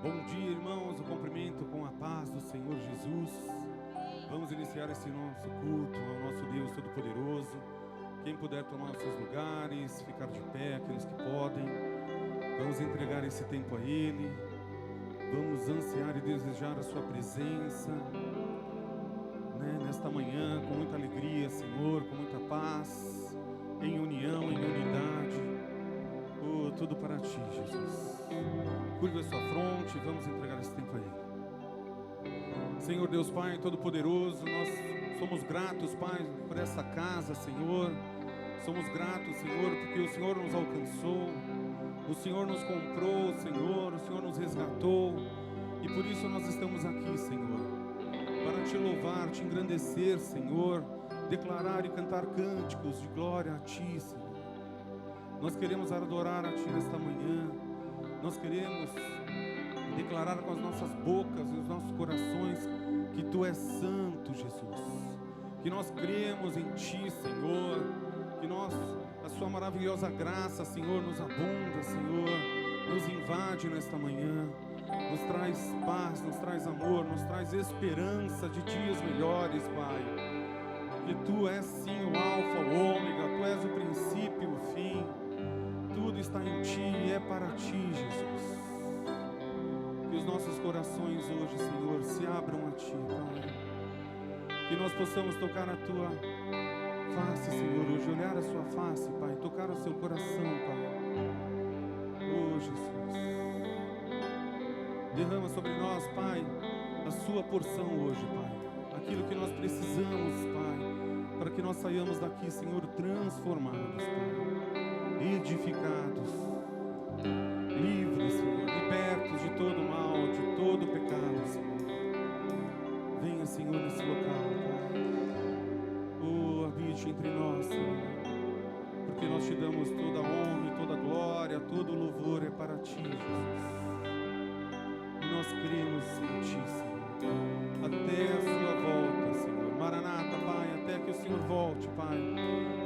Bom dia, irmãos, o cumprimento com a paz do Senhor Jesus. Vamos iniciar esse nosso culto ao nosso Deus Todo-Poderoso. Quem puder tomar os seus lugares, ficar de pé, aqueles que podem, vamos entregar esse tempo a Ele. Vamos ansiar e desejar a sua presença, nesta manhã, com muita alegria, Senhor, com muita paz, em união, em unidade. Tudo para Ti, Jesus. Curva a sua fronte, vamos entregar esse tempo a Ele. Senhor Deus Pai Todo-Poderoso, nós somos gratos, Pai, por essa casa, Senhor. Somos gratos, Senhor, porque o Senhor nos alcançou, o Senhor nos comprou, Senhor, o Senhor nos resgatou. E por isso nós estamos aqui, Senhor, para Te louvar, Te engrandecer, Senhor, declarar e cantar cânticos de glória a Ti, Senhor. Nós queremos adorar a Ti nesta manhã. Nós queremos declarar com as nossas bocas e os nossos corações que Tu és santo, Jesus. Que nós cremos em Ti, Senhor. Que a Sua maravilhosa graça, Senhor, nos abunda, Senhor. Nos invade nesta manhã. Nos traz paz, nos traz amor, nos traz esperança de dias melhores, Pai. Que Tu és sim o alfa, o ômega. Tu és o princípio e o fim. Tudo está em Ti e é para Ti, Jesus. Que os nossos corações hoje, Senhor, se abram a Ti, Pai. Que nós possamos tocar a Tua face, Senhor, hoje, olhar a Sua face, Pai, tocar o Seu coração, Pai. Oh, Jesus. Derrama sobre nós, Pai, a Sua porção hoje, Pai. Aquilo que nós precisamos, Pai, para que nós saiamos daqui, Senhor, transformados, Pai. Edificados, livres, Senhor, libertos de todo mal, de todo pecado, Senhor. Venha, Senhor, nesse local, Pai. Oh, habite entre nós, Senhor, porque nós Te damos toda a honra e toda a glória, todo o louvor é para Ti, Jesus. E nós cremos em Ti, Senhor, até a Sua volta, Senhor. Maranata, Pai, até que o Senhor volte, Pai,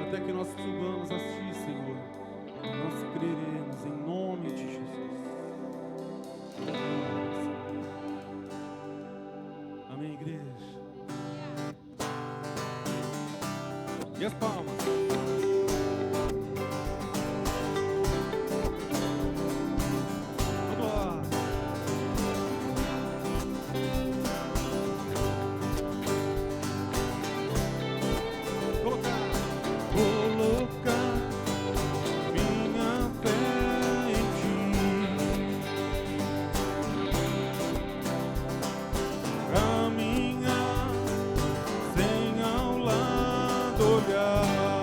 até que nós subamos a Ti, Senhor. Nós creremos em nome de Jesus. Amém, igreja. E as palmas. Vamos lá. Colocar. Caminhar sem ao lado olhar.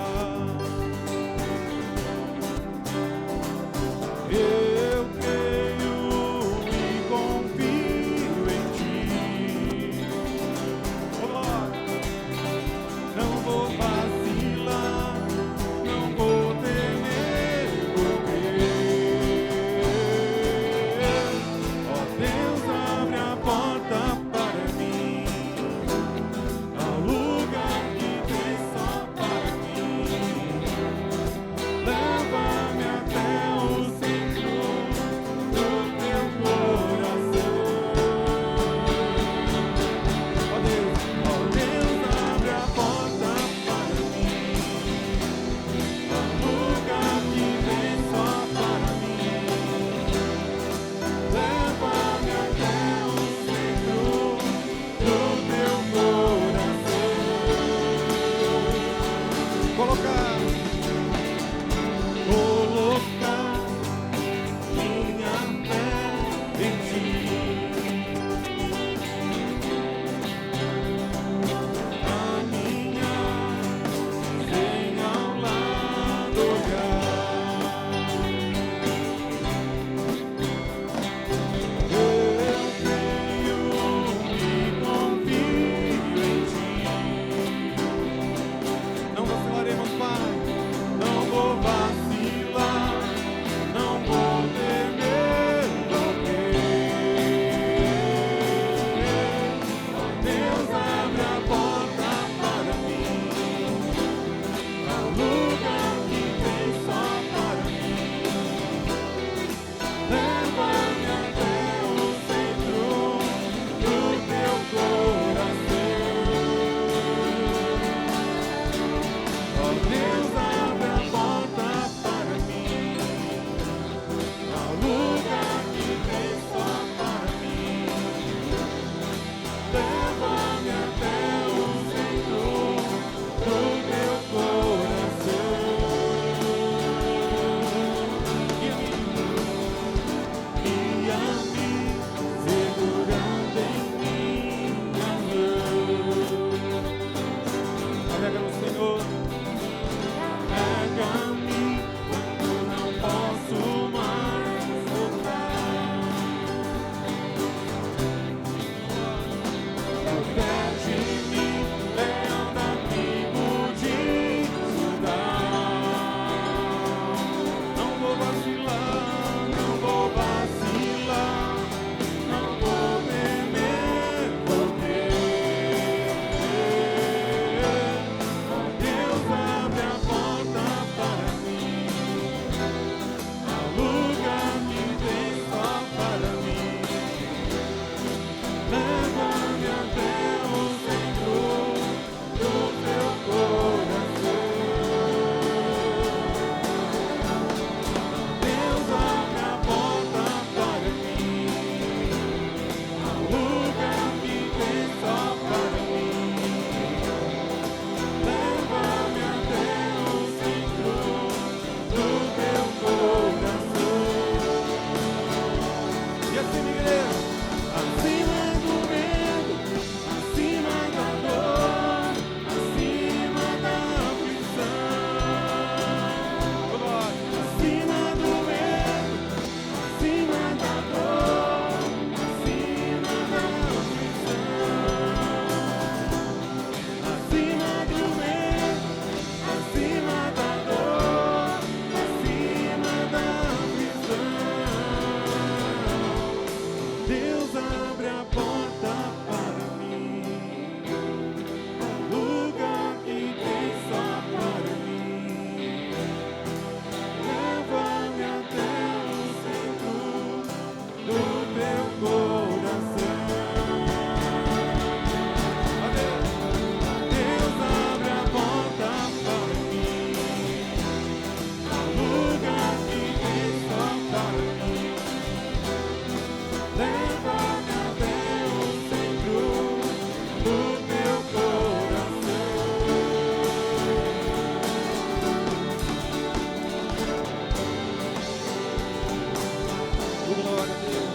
Glória a Deus.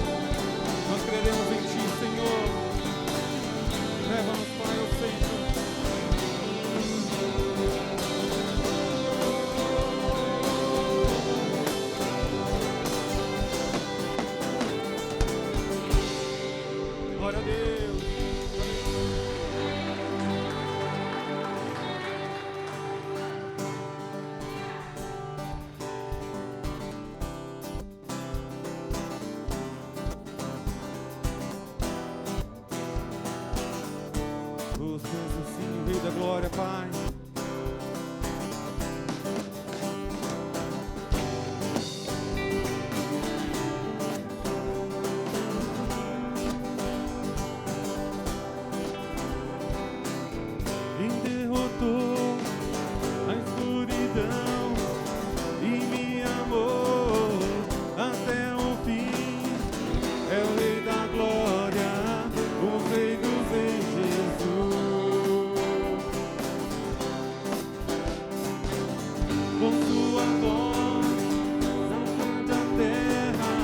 Nós creremos em Ti, Senhor. Leva-nos, Pai, ao centro. Glória a Deus. Você és assim, o Rei da Glória, Pai. Quem derrotou a escuridão e me amou até o fim é o Rei da Glória, o Rei dos Reis, Jesus. Com sua voz sacode a terra,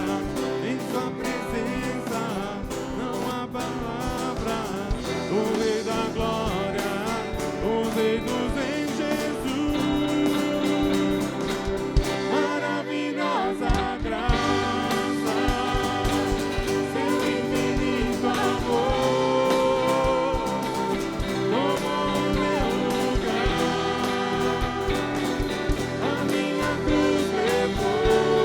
em sua presença não há palavras. O Rei da Glória, o Rei dos Reis, Jesus. Maravilhosa graça, seu infinito amor tomou meu lugar, a minha cruz levou,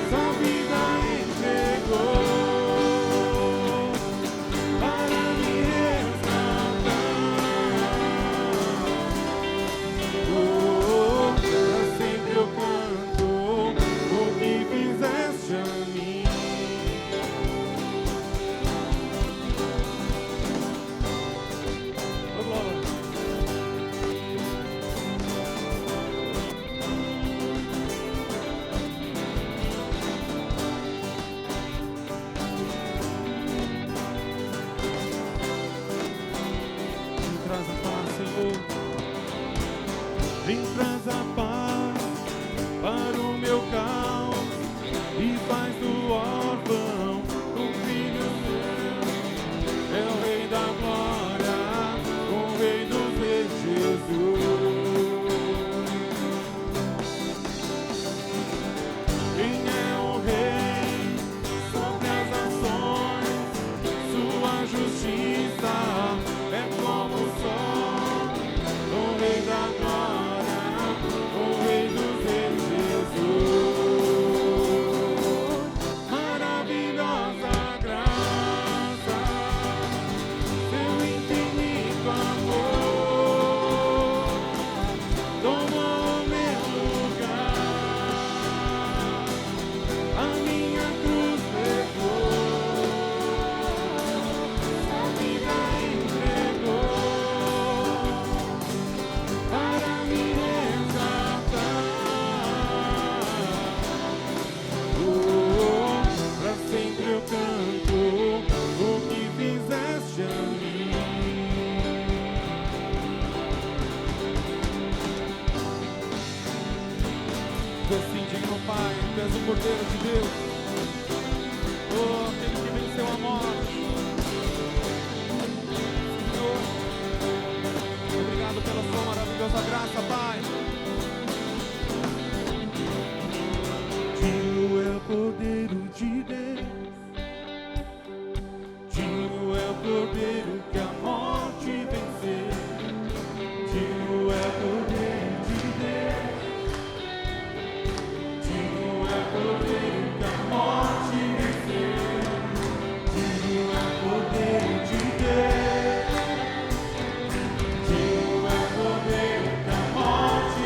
sua vida entregou para me resgatar. Pra sempre eu canto o que fizeste a mim. Ô, glória. Me traz a paz, Senhor. Vem, traz a paz para o meu caos e faz do órfão um filho seu. É o Rei da Glória, o Rei dos Reis, Jesus. Quem é o Rei sobre as nações? Sua justiça é como o sol. O Rei da Glória, o Rei dos Reis, Jesus. Maravilhosa graça, seu infinito amor tomou meu lugar, a minha cruz levou, sua vida entregou para me resgatar. Pra sempre eu canto o que fizeste a mim. Tu és digno, Pai, Tu és o Cordeiro de Deus, aquele que venceu a morte. Senhor, obrigado pela Sua maravilhosa graça, Pai. Digno é o Cordeiro de Deus, digno é o Cordeiro que a morte venceu, digno é o Cordeiro de Deus, digno é o Cordeiro que a morte venceu, digno é o Cordeiro de Deus, digno é o Cordeiro que a morte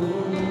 Tudo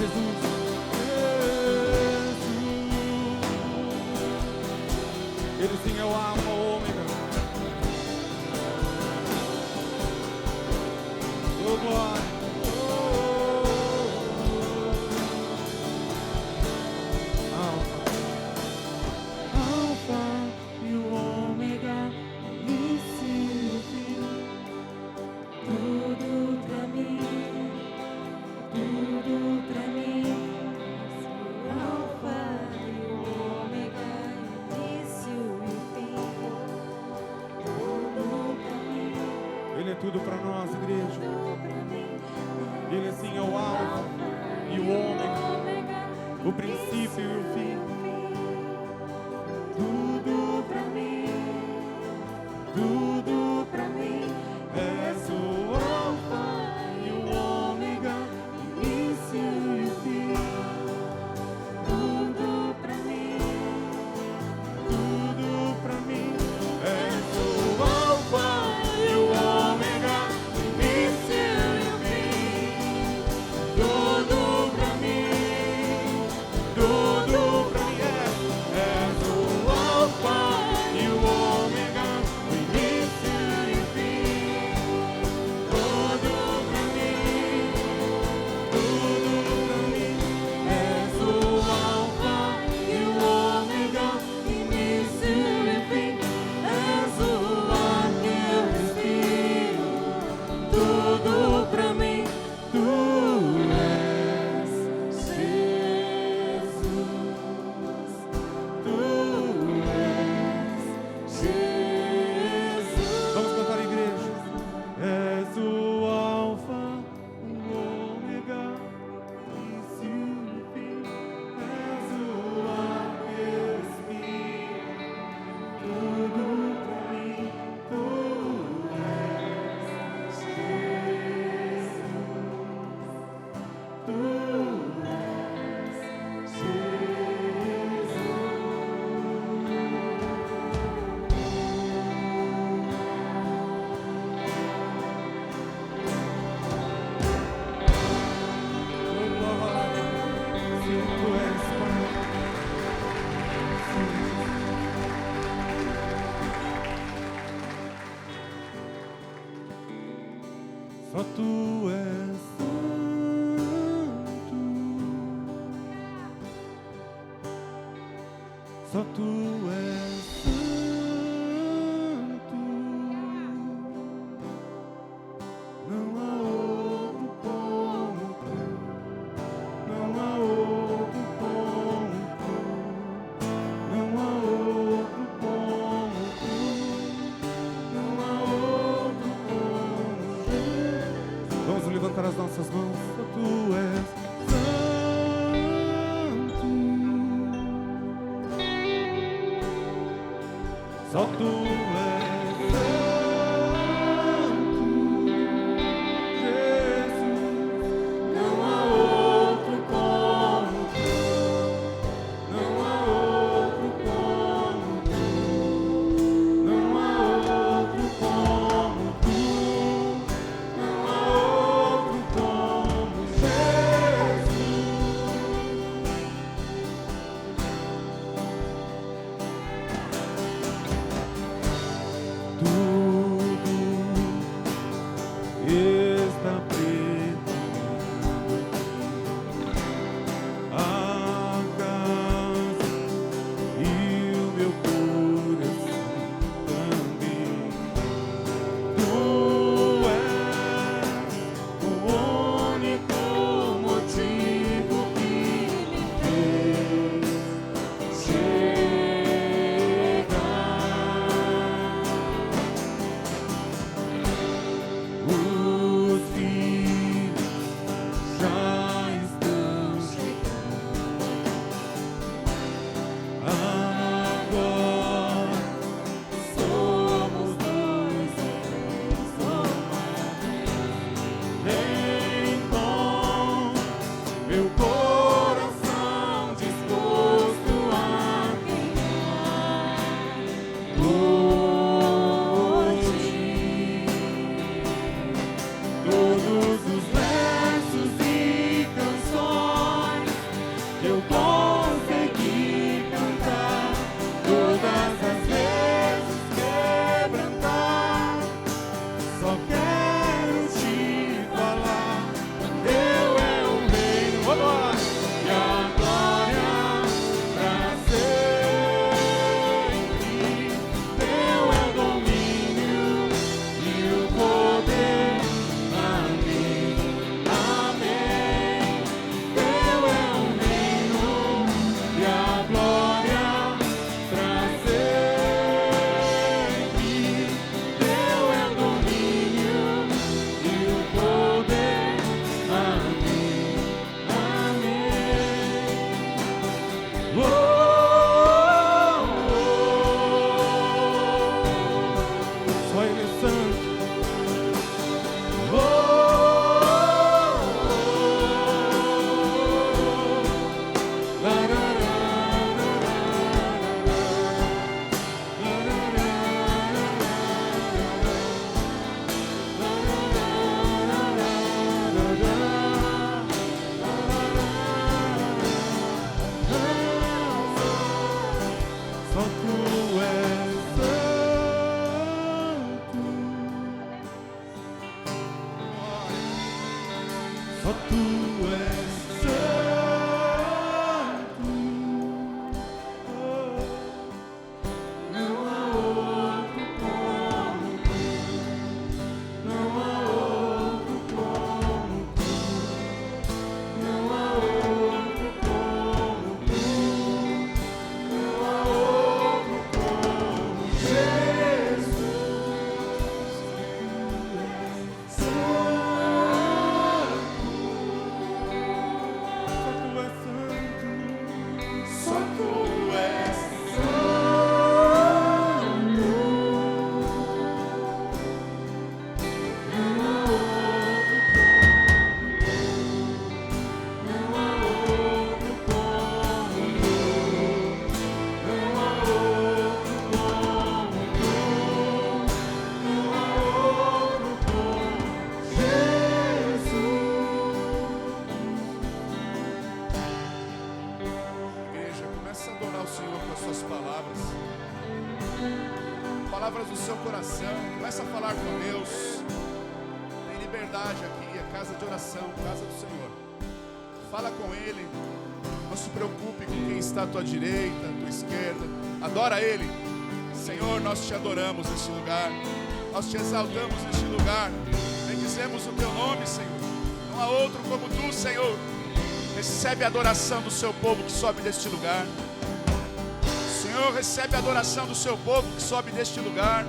Jesus. Ele sim é o alfa, o ômega. Oh, glória. Tudo para nós, igreja. Ele sim é o alfa e o ômega, o princípio e o fim. Tudo para mim, tudo para mim. És o alfa e o ômega, início e o fim. Tudo para mim, tudo para mim. És o alfa e o ômega. Só tu és santo, só tu és santo, não há outro como tu, não há outro como tu, não há outro como tu, não há outro como Jesus. Vamos levantar as nossas mãos. Só tu és santo, só tu és santo, Jesus. Não há outro como tu, não há outro como tu, não há outro como tu, não há outro como Jesus. Só tu és santo. Não há outro como tu. Não há outro como tu. Não há outro como tu. Não há outro como Jesus. Só tu és santo. Não há outro como. Não há outro como tu. Não há outro como tu. Não há outro como Jesus. Igreja, começa a adorar o Senhor com as suas palavras. Palavras do seu coração. Começa a falar com Deus. Tem liberdade aqui, é casa de oração, casa do Senhor. Fala com Ele. Não se preocupe com quem está à tua direita, à tua esquerda. Adora Ele. Senhor, nós te adoramos neste lugar. Nós te exaltamos neste lugar. Bendizemos o teu nome, Senhor. Não há outro como tu, Senhor. Recebe a adoração do seu povo que sobe deste lugar. Senhor, recebe a adoração do seu povo que sobe deste lugar.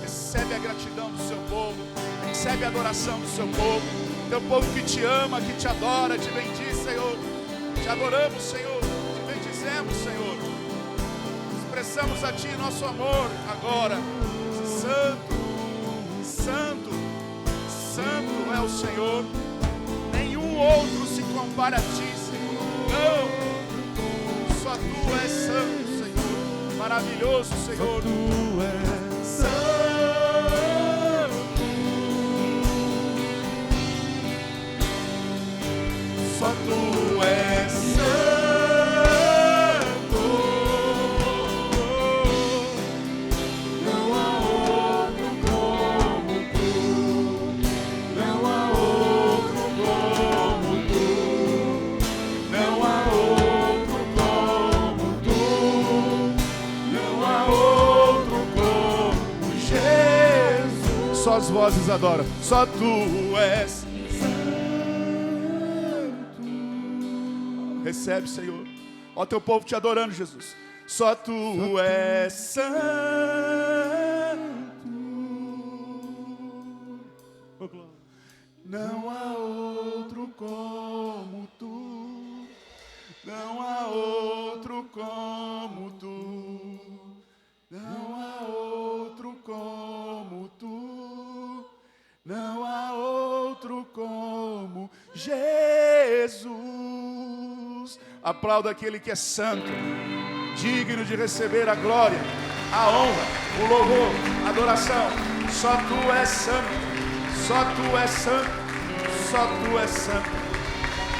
Recebe a gratidão do seu povo. Recebe a adoração do seu povo. Teu povo que te ama, que te adora, te bendiz, Senhor. Te adoramos, Senhor. Te bendizemos, Senhor. Expressamos a Ti nosso amor agora. Santo, Santo, Santo é o Senhor. Nenhum outro se compara a Ti, Senhor. Não, só Tu és santo, Senhor. Maravilhoso, Senhor. Tu és Santo. Só Tu és santo. Não há outro como tu. Não há outro como tu. Não há outro como tu. Não há outro como Jesus. Só as vozes adoram. Só Tu és. Recebe, Senhor. Ó teu povo te adorando, Jesus. Só Tu és santo. Não há outro como Tu. Não há outro como Tu. Não há outro como Tu. Não há outro como Jesus. Aplauda aquele que é santo, digno de receber a glória, a honra, o louvor, a adoração. Só Tu és santo, só Tu és santo, só Tu és santo.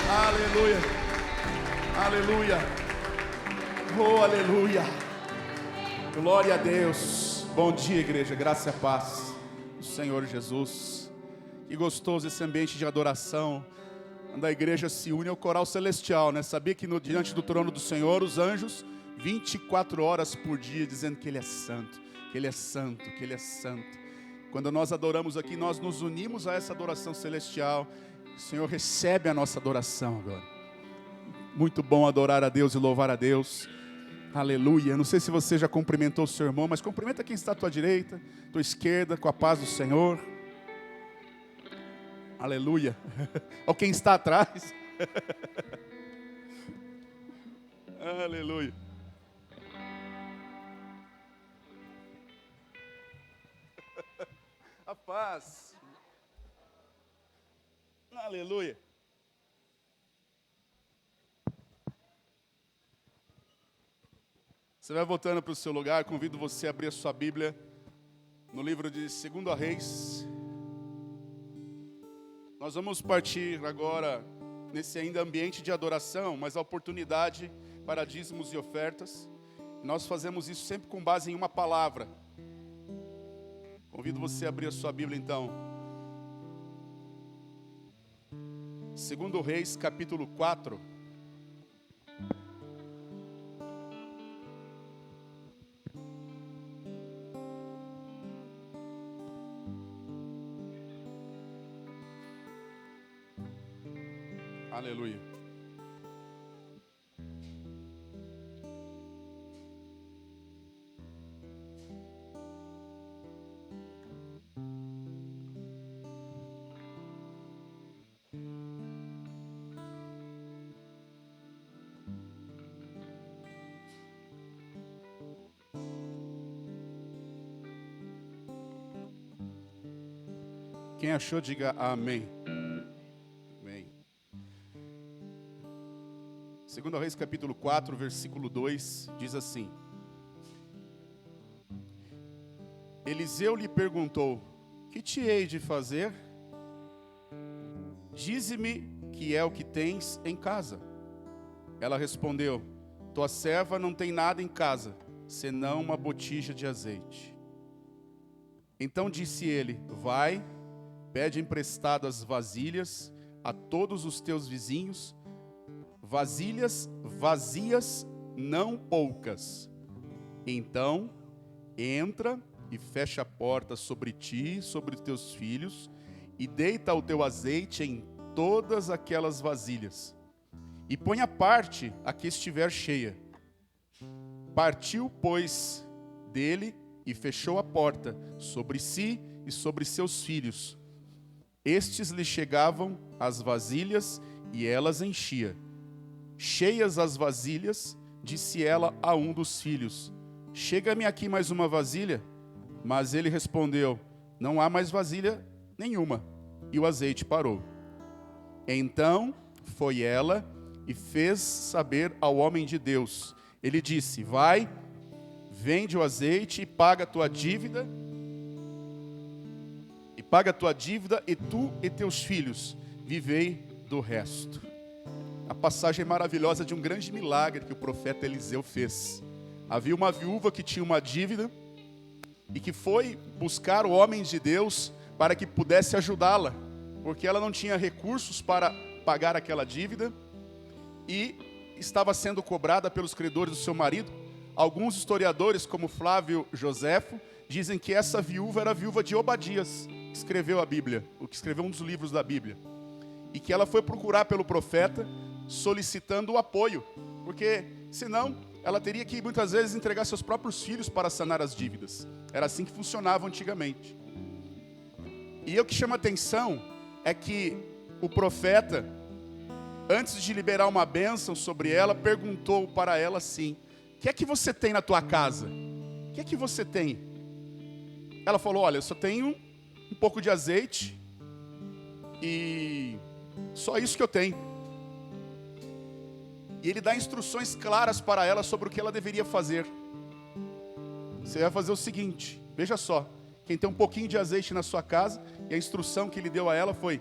Aleluia, aleluia, oh aleluia. Glória a Deus. Bom dia, igreja, graça e paz do Senhor Jesus. Que gostoso esse ambiente de adoração, quando a igreja se une ao coral celestial, né? Sabia que diante do trono do Senhor, os anjos, 24 horas por dia, dizendo que Ele é santo, que Ele é santo, que Ele é santo. Quando nós adoramos aqui, nós nos unimos a essa adoração celestial. O Senhor recebe a nossa adoração agora. Muito bom adorar a Deus e louvar a Deus. Aleluia. Não sei se você já cumprimentou o seu irmão, mas cumprimenta quem está à tua direita, à tua esquerda, com a paz do Senhor. Aleluia. Ou quem está atrás. Aleluia. A paz. Aleluia. Você vai voltando para o seu lugar. Convido você a abrir a sua Bíblia no livro de 2 Reis. Nós vamos partir agora nesse ainda ambiente de adoração, mas a oportunidade para dízimos e ofertas. Nós fazemos isso sempre com base em uma palavra. Convido você a abrir a sua Bíblia então. Segundo Reis, capítulo 4. Aleluia. Quem achou, diga amém. Amém. Segundo Reis, capítulo 4, versículo 2, diz assim: Eliseu lhe perguntou: que te hei de fazer? Dize-me que é o que tens em casa. Ela respondeu: tua serva não tem nada em casa, senão uma botija de azeite. Então disse ele: vai, pede emprestado as vasilhas a todos os teus vizinhos, vasilhas vazias, não poucas. Então entra e fecha a porta sobre ti e sobre os teus filhos, e deita o teu azeite em todas aquelas vasilhas, e põe à parte a que estiver cheia. Partiu, pois, dele e fechou a porta sobre si e sobre seus filhos. Estes lhe chegavam as vasilhas e elas enchia. Cheias as vasilhas, disse ela a um dos filhos: chega-me aqui mais uma vasilha. Mas ele respondeu: não há mais vasilha nenhuma. E o azeite parou. Então foi ela e fez saber ao homem de Deus. Ele disse: vai, vende o azeite e paga a tua dívida. E tu e teus filhos vivei do resto. A passagem maravilhosa de um grande milagre que o profeta Eliseu fez. Havia uma viúva que tinha uma dívida e que foi buscar o homem de Deus para que pudesse ajudá-la, porque ela não tinha recursos para pagar aquela dívida e estava sendo cobrada pelos credores do seu marido. Alguns historiadores, como Flávio Joséfo, dizem que essa viúva era a viúva de Obadias, que escreveu a Bíblia, o que escreveu um dos livros da Bíblia, e que ela foi procurar pelo profeta solicitando o apoio, porque senão ela teria que muitas vezes entregar seus próprios filhos para sanar as dívidas. Era assim que funcionava antigamente. E o que chama atenção é que o profeta, antes de liberar uma bênção sobre ela, perguntou para ela assim: o que é que você tem na tua casa? O que é que você tem? Ela falou: olha, eu só tenho um pouco de azeite e só isso que eu tenho. E ele dá instruções claras para ela sobre o que ela deveria fazer. Você vai fazer o seguinte, veja só, quem tem um pouquinho de azeite na sua casa, e a instrução que ele deu a ela foi: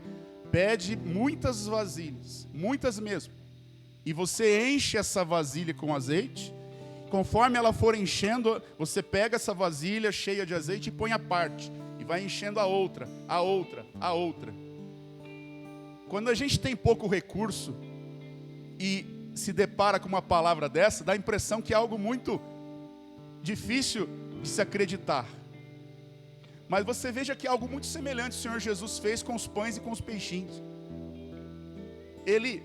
pede muitas vasilhas, muitas mesmo, e você enche essa vasilha com azeite. Conforme ela for enchendo, você pega essa vasilha cheia de azeite e põe à parte, e vai enchendo a outra, a outra, a outra. Quando a gente tem pouco recurso e se depara com uma palavra dessa, dá a impressão que é algo muito difícil de se acreditar. Mas você veja que é algo muito semelhante o Senhor Jesus fez com os pães e com os peixinhos. Ele,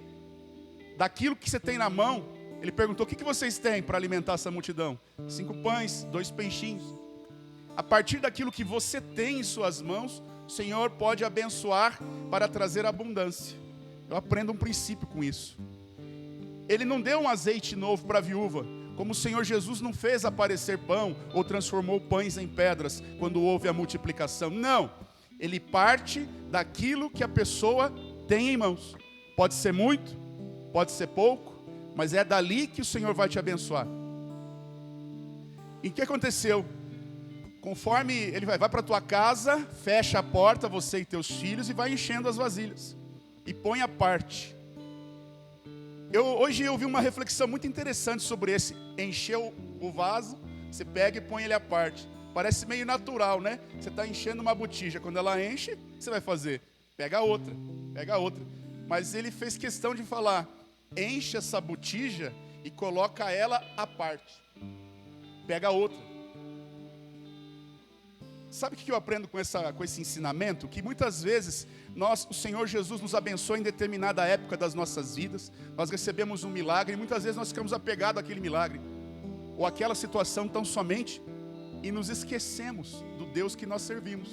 daquilo que você tem na mão, ele perguntou: o que vocês têm para alimentar essa multidão? 5 pães, 2 peixinhos. A partir daquilo que você tem em suas mãos, o Senhor pode abençoar para trazer abundância. Eu aprendo um princípio com isso. Ele não deu um azeite novo para a viúva, como o Senhor Jesus não fez aparecer pão ou transformou pães em pedras quando houve a multiplicação. Não, ele parte daquilo que a pessoa tem em mãos. Pode ser muito, pode ser pouco, mas é dali que o Senhor vai te abençoar. E o que aconteceu? Conforme ele vai para a tua casa, fecha a porta, você e teus filhos, e vai enchendo as vasilhas. E põe à parte. Hoje eu vi uma reflexão muito interessante sobre esse. Encher o vaso, você pega e põe ele à parte. Parece meio natural, né? Você está enchendo uma botija. Quando ela enche, o que você vai fazer? Pega outra, pega outra. Mas ele fez questão de falar: enche essa botija e coloca ela à parte. Pega outra. Sabe o que eu aprendo com esse ensinamento? Que muitas vezes o Senhor Jesus nos abençoa em determinada época das nossas vidas. Nós recebemos um milagre e muitas vezes nós ficamos apegados àquele milagre ou àquela situação tão somente e nos esquecemos do Deus que nós servimos,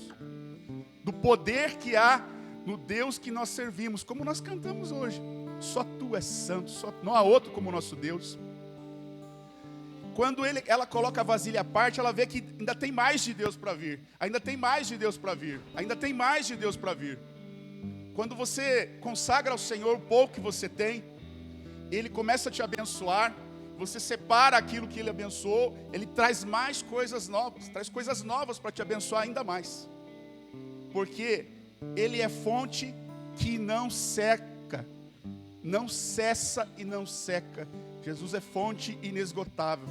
do poder que há no Deus que nós servimos, como nós cantamos hoje. Só Tu és santo, não há outro como o nosso Deus. Quando ela coloca a vasilha à parte, ela vê que ainda tem mais de Deus para vir. Ainda tem mais de Deus para vir. Ainda tem mais de Deus para vir. Quando você consagra ao Senhor o pouco que você tem, Ele começa a te abençoar. Você separa aquilo que Ele abençoou. Ele traz mais coisas novas. Traz coisas novas para te abençoar ainda mais. Porque Ele é fonte que não seca. Não cessa e não seca. Jesus é fonte inesgotável.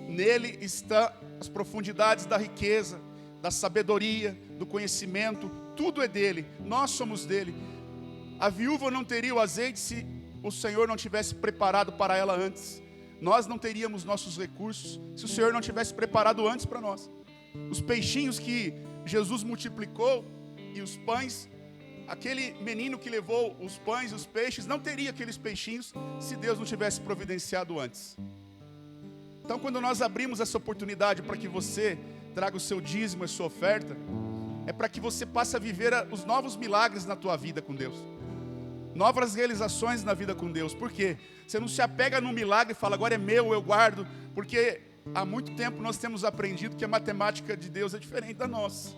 Nele estão as profundidades da riqueza, da sabedoria, do conhecimento. Tudo é dele, nós somos dele. A viúva não teria o azeite se o Senhor não tivesse preparado para ela antes. Nós não teríamos nossos recursos se o Senhor não tivesse preparado antes para nós. Os peixinhos que Jesus multiplicou e os pães, aquele menino que levou os pães e os peixes, não teria aqueles peixinhos se Deus não tivesse providenciado antes. Então, quando nós abrimos essa oportunidade para que você traga o seu dízimo, a sua oferta, é para que você passe a viver os novos milagres na tua vida com Deus. Novas realizações na vida com Deus. Por quê? Você não se apega no milagre e fala: agora é meu, eu guardo. Porque há muito tempo nós temos aprendido que a matemática de Deus é diferente da nossa.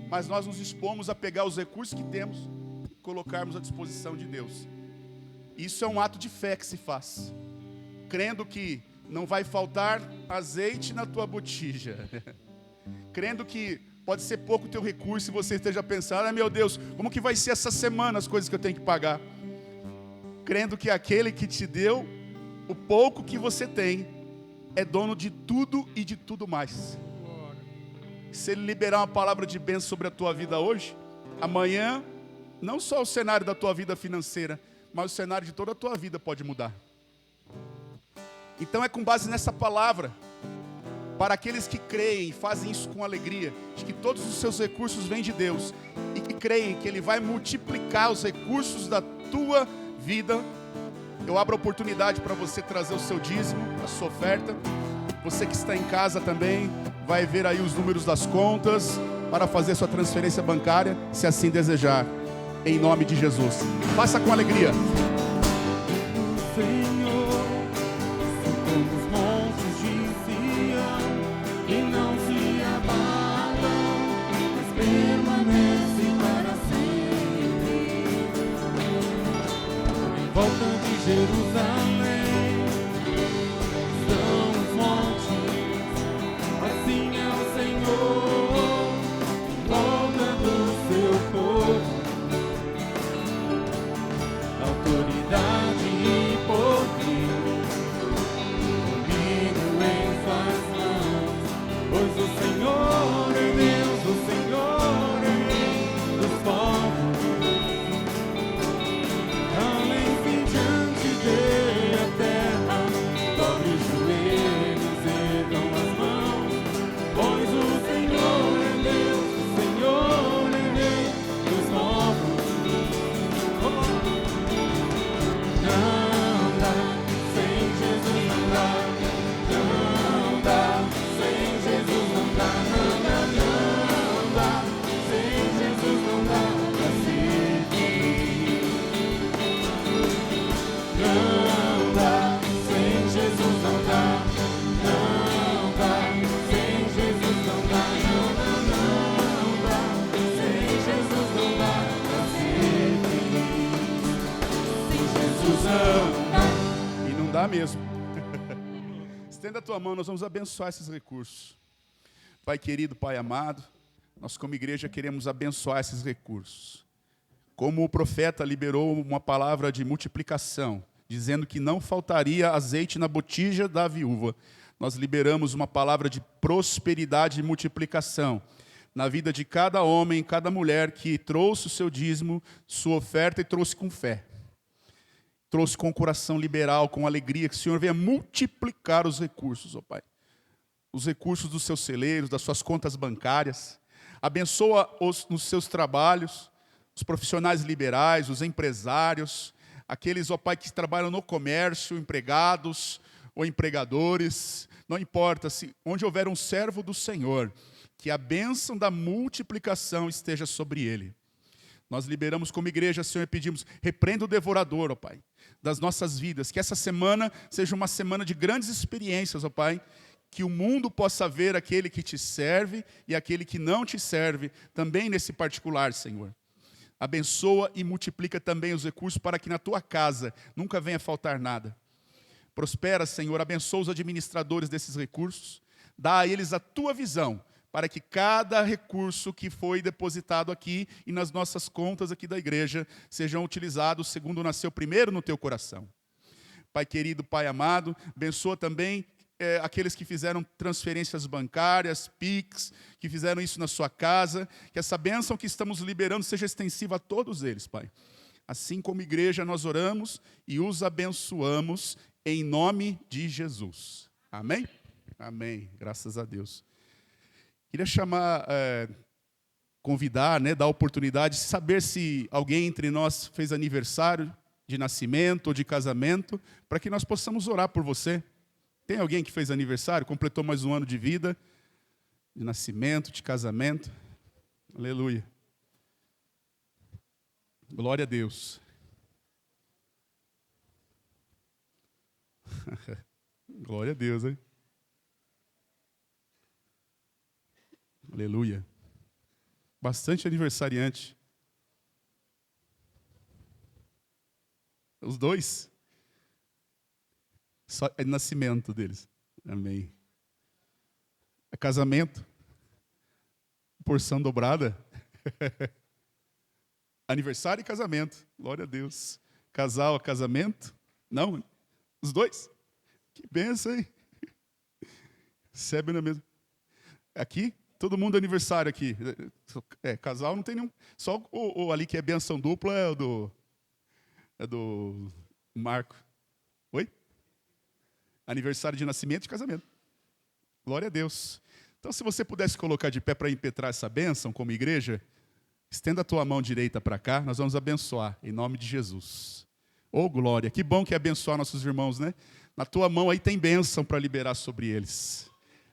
Mas nós nos dispomos a pegar os recursos que temos e colocarmos à disposição de Deus. Isso é um ato de fé que se faz, crendo que não vai faltar azeite na tua botija, crendo que pode ser pouco o teu recurso e você esteja pensando: meu Deus, como que vai ser essa semana as coisas que eu tenho que pagar? Crendo que aquele que te deu o pouco que você tem é dono de tudo e de tudo mais. Se Ele liberar uma palavra de bênção sobre a tua vida hoje, amanhã, não só o cenário da tua vida financeira, mas o cenário de toda a tua vida pode mudar. Então é com base nessa palavra, para aqueles que creem e fazem isso com alegria, de que todos os seus recursos vêm de Deus, e que creem que Ele vai multiplicar os recursos da tua vida, eu abro a oportunidade para você trazer o seu dízimo, a sua oferta. Você que está em casa também vai ver aí os números das contas para fazer sua transferência bancária, se assim desejar, em nome de Jesus. Faça com alegria. Senhor, como os montes de Sião, que não se abalam, mas permanecem para sempre. Em volta de Jerusalém estão os montes, assim é o Senhor, em volta do seu povo. Autoridade e poder, comigo em suas mãos, pois o Senhor é Deus, o Senhor é Rei dos povos. Calem-se diante dele a terra, dobre os joelhos, ergam as mãos, pois o Senhor é Deus, o Senhor é Rei dos povos. Não dá, sem Jesus não dá. Não dá, sem Jesus não dá. Não dá, sem Jesus não dá pra ser feliz. Não dá, sem Jesus não dá. Não dá, sem Jesus não dá. Não dá, sem Jesus não dá pra ser feliz. E não dá mesmo. Estenda a tua mão, nós vamos abençoar esses recursos. Pai querido, Pai amado, nós como igreja queremos abençoar esses recursos. Como o profeta liberou uma palavra de multiplicação, dizendo que não faltaria azeite na botija da viúva, nós liberamos uma palavra de prosperidade e multiplicação, na vida de cada homem, cada mulher que trouxe o seu dízimo, sua oferta e trouxe com fé. Trouxe com o coração liberal, com alegria, que o Senhor venha multiplicar os recursos, ó Pai. Os recursos dos seus celeiros, das suas contas bancárias. Abençoa nos seus trabalhos, os profissionais liberais, os empresários, aqueles, ó Pai, que trabalham no comércio, empregados ou empregadores. Não importa, onde houver um servo do Senhor, que a bênção da multiplicação esteja sobre ele. Nós liberamos como igreja, Senhor, e pedimos, repreenda o devorador, ó Pai, das nossas vidas. Que essa semana seja uma semana de grandes experiências, ó Pai. Que o mundo possa ver aquele que te serve e aquele que não te serve, também nesse particular, Senhor. Abençoa e multiplica também os recursos para que na tua casa nunca venha faltar nada. Prospera, Senhor, abençoa os administradores desses recursos. Dá a eles a tua visão, para que cada recurso que foi depositado aqui e nas nossas contas aqui da igreja sejam utilizados segundo nasceu primeiro no teu coração. Pai querido, Pai amado, abençoa também aqueles que fizeram transferências bancárias, PIX, que fizeram isso na sua casa, que essa bênção que estamos liberando seja extensiva a todos eles, Pai. Assim como igreja nós oramos e os abençoamos em nome de Jesus. Amém? Amém. Graças a Deus. Queria chamar, convidar, dar a oportunidade de saber se alguém entre nós fez aniversário de nascimento ou de casamento, para que nós possamos orar por você. Tem alguém que fez aniversário, completou mais um ano de vida, de nascimento, de casamento? Aleluia. Glória a Deus. Glória a Deus, hein? Aleluia. Bastante aniversariante. Os dois? Só é nascimento deles. Amém. É casamento. Porção dobrada. Aniversário e casamento. Glória a Deus. Casal, casamento? Não? Os dois? Que bênção, hein? Recebe na mesma. Aqui, todo mundo é aniversário aqui. Casal não tem nenhum. Só o ali que é bênção dupla é do Marco. Oi? Aniversário de nascimento e casamento. Glória a Deus. Então, se você pudesse colocar de pé para impetrar essa bênção como igreja, estenda a tua mão direita para cá, nós vamos abençoar, em nome de Jesus. Oh, glória, que bom que é abençoar nossos irmãos, né? Na tua mão aí tem bênção para liberar sobre eles.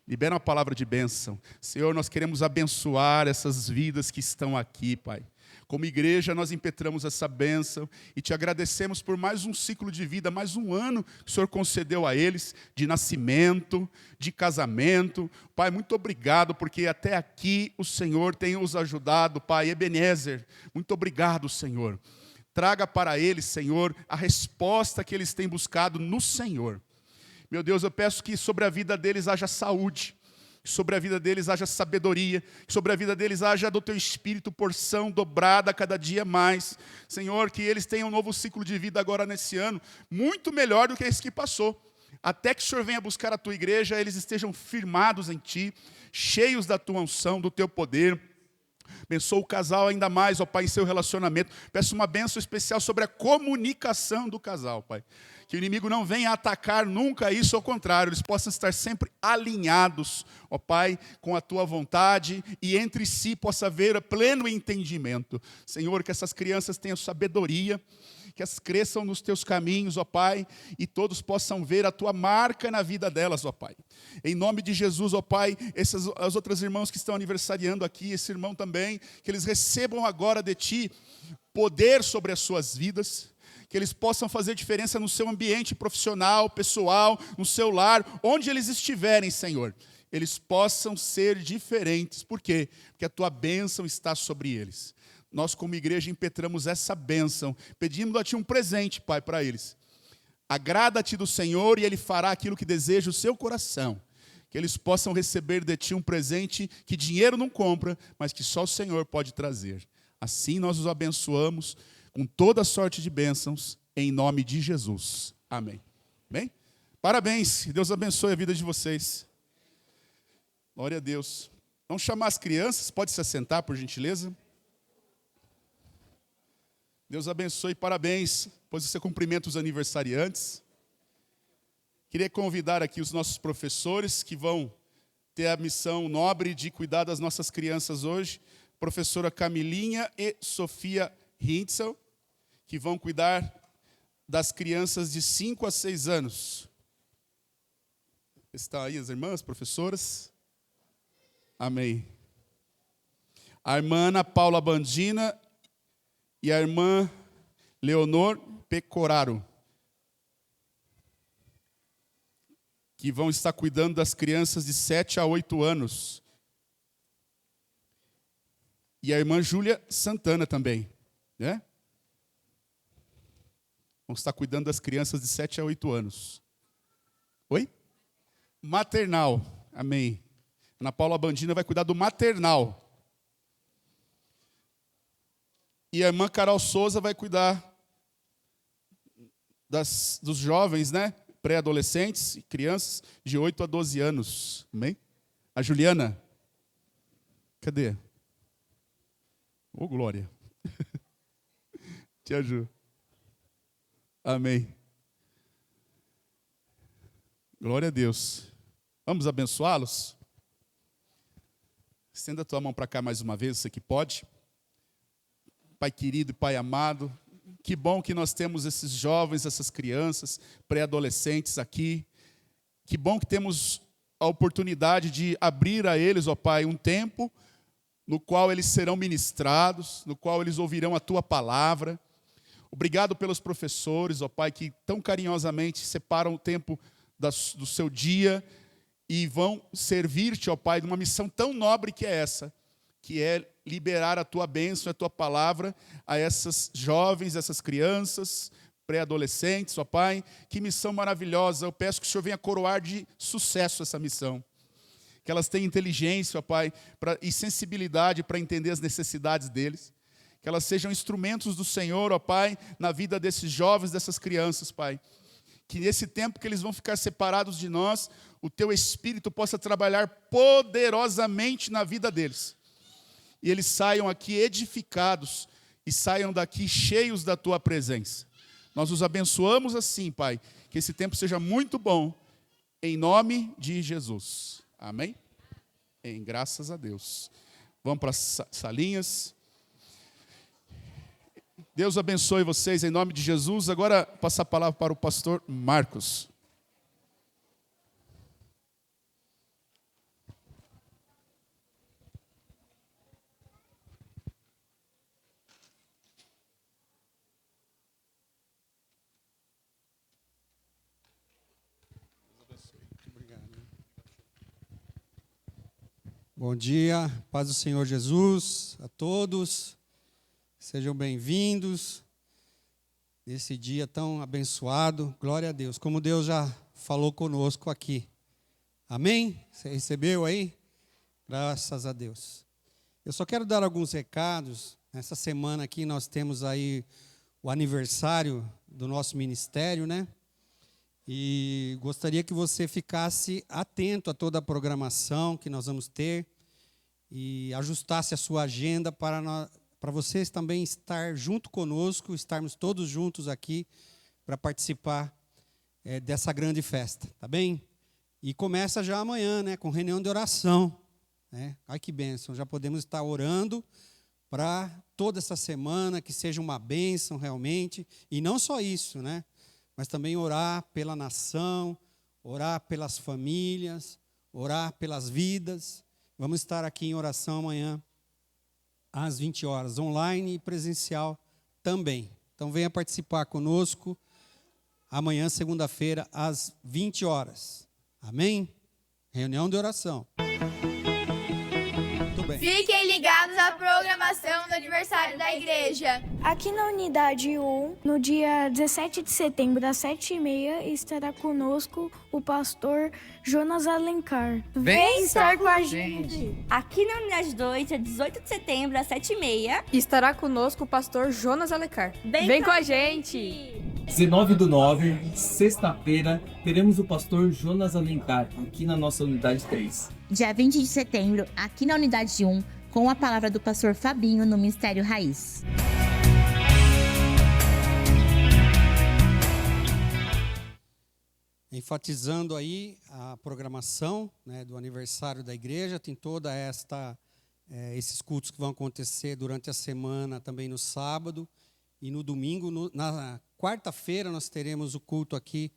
Libera uma palavra de bênção. Senhor, nós queremos abençoar essas vidas que estão aqui, Pai. Como igreja, nós impetramos essa bênção e te agradecemos por mais um ciclo de vida, mais um ano que o Senhor concedeu a eles, de nascimento, de casamento. Pai, muito obrigado, porque até aqui o Senhor tem os ajudado, Pai. Ebenezer, muito obrigado, Senhor. Traga para eles, Senhor, a resposta que eles têm buscado no Senhor. Meu Deus, eu peço que sobre a vida deles haja saúde, que sobre a vida deles haja sabedoria, que sobre a vida deles haja do teu Espírito porção dobrada cada dia mais. Senhor, que eles tenham um novo ciclo de vida agora nesse ano, muito melhor do que esse que passou. Até que o Senhor venha buscar a tua igreja, eles estejam firmados em ti, cheios da tua unção, do teu poder. Abençoa o casal ainda mais, ó Pai, em seu relacionamento. Peço uma bênção especial sobre a comunicação do casal, Pai. Que o inimigo não venha atacar nunca isso, ao contrário, eles possam estar sempre alinhados, ó Pai, com a tua vontade e entre si possa haver pleno entendimento. Senhor, que essas crianças tenham sabedoria, que elas cresçam nos teus caminhos, ó Pai, e todos possam ver a tua marca na vida delas, ó Pai. Em nome de Jesus, ó Pai, as outras irmãos que estão aniversariando aqui, esse irmão também, que eles recebam agora de ti poder sobre as suas vidas, que eles possam fazer diferença no seu ambiente profissional, pessoal, no seu lar, onde eles estiverem, Senhor. Eles possam ser diferentes. Por quê? Porque a tua bênção está sobre eles. Nós, como igreja, impetramos essa bênção, pedindo a ti um presente, Pai, para eles. Agrada-te do Senhor e Ele fará aquilo que deseja o seu coração. Que eles possam receber de ti um presente que dinheiro não compra, mas que só o Senhor pode trazer. Assim nós os abençoamos com toda sorte de bênçãos, em nome de Jesus. Amém. Bem? Parabéns, Deus abençoe a vida de vocês. Glória a Deus. Vamos chamar as crianças, pode se assentar, por gentileza. Deus abençoe, parabéns, pois você cumprimenta os aniversariantes. Queria convidar aqui os nossos professores que vão ter a missão nobre de cuidar das nossas crianças hoje. Professora Camilinha e Sofia Hintzel, que vão cuidar das crianças de 5 a 6 anos. Estão aí as irmãs, professoras? Amém. A irmã Ana Paula Bandina e a irmã Leonor Pecoraro, que vão estar cuidando das crianças de 7 a 8 anos. E a irmã Júlia Santana também, né? Vão estar cuidando das crianças de 7 a 8 anos. Oi? Maternal, amém. Ana Paula Bandina vai cuidar do maternal. E a irmã Carol Souza vai cuidar dos jovens, né? Pré-adolescentes e crianças de 8 a 12 anos. Amém? A Juliana. Cadê? Ô, glória. Tia Ju. Amém. Glória a Deus. Vamos abençoá-los? Estenda a tua mão para cá mais uma vez, você que pode. Pai querido e Pai amado, que bom que nós temos esses jovens, essas crianças, pré-adolescentes aqui. Que bom que temos a oportunidade de abrir a eles, ó Pai, um tempo no qual eles serão ministrados, no qual eles ouvirão a Tua palavra. Obrigado pelos professores, ó Pai, que tão carinhosamente separam o tempo do seu dia e vão servir-te, ó Pai, de uma missão tão nobre que é essa, que é liberar a Tua bênção, a Tua palavra a essas jovens, essas crianças, pré-adolescentes, ó Pai. Que missão maravilhosa. Eu peço que o Senhor venha coroar de sucesso essa missão. Que elas tenham inteligência, ó Pai, e sensibilidade para entender as necessidades deles. Que elas sejam instrumentos do Senhor, ó Pai, na vida desses jovens, dessas crianças, Pai. Que nesse tempo que eles vão ficar separados de nós, o Teu Espírito possa trabalhar poderosamente na vida deles. E eles saiam aqui edificados e saiam daqui cheios da Tua presença. Nós os abençoamos assim, Pai, que esse tempo seja muito bom, em nome de Jesus. Amém? Em graças a Deus. Vamos para as salinhas. Deus abençoe vocês em nome de Jesus. Agora, passar a palavra para o pastor Marcos. Bom dia, paz do Senhor Jesus a todos. Sejam bem-vindos nesse dia tão abençoado. Glória a Deus, como Deus já falou conosco aqui. Amém? Você recebeu aí? Graças a Deus. Eu só quero dar alguns recados. Essa semana aqui nós temos aí o aniversário do nosso ministério, né? E gostaria que você ficasse atento a toda a programação que nós vamos ter e ajustasse a sua agenda para vocês também estar junto conosco, estarmos todos juntos aqui para participar dessa grande festa, tá bem? E começa já amanhã, né, com reunião de oração, né? Ai que bênção, já podemos estar orando para toda essa semana, que seja uma bênção realmente, e não só isso, né? Mas também orar pela nação, orar pelas famílias, orar pelas vidas. Vamos estar aqui em oração amanhã, às 20 horas, online e presencial também. Então venha participar conosco, amanhã, segunda-feira, às 20 horas. Amém? Reunião de oração. Muito bem. Fiquem ligados à programação do aniversário da igreja. Aqui na Unidade 1, no dia 17 de setembro, às 7h30, estará conosco o pastor Jonas Alencar. Vem estar com a gente! Aqui na Unidade 2, dia 18 de setembro, às 7h30, estará conosco o pastor Jonas Alencar. Vem com a gente! 19/9, sexta-feira, teremos o pastor Jonas Alencar aqui na nossa unidade 3. Dia 20 de setembro, aqui na unidade 1, com a palavra do pastor Fabinho no Ministério Raiz. Enfatizando aí a programação, né, do aniversário da igreja, tem toda esses cultos que vão acontecer durante a semana, também no sábado e no domingo. Na quarta-feira nós teremos o culto aqui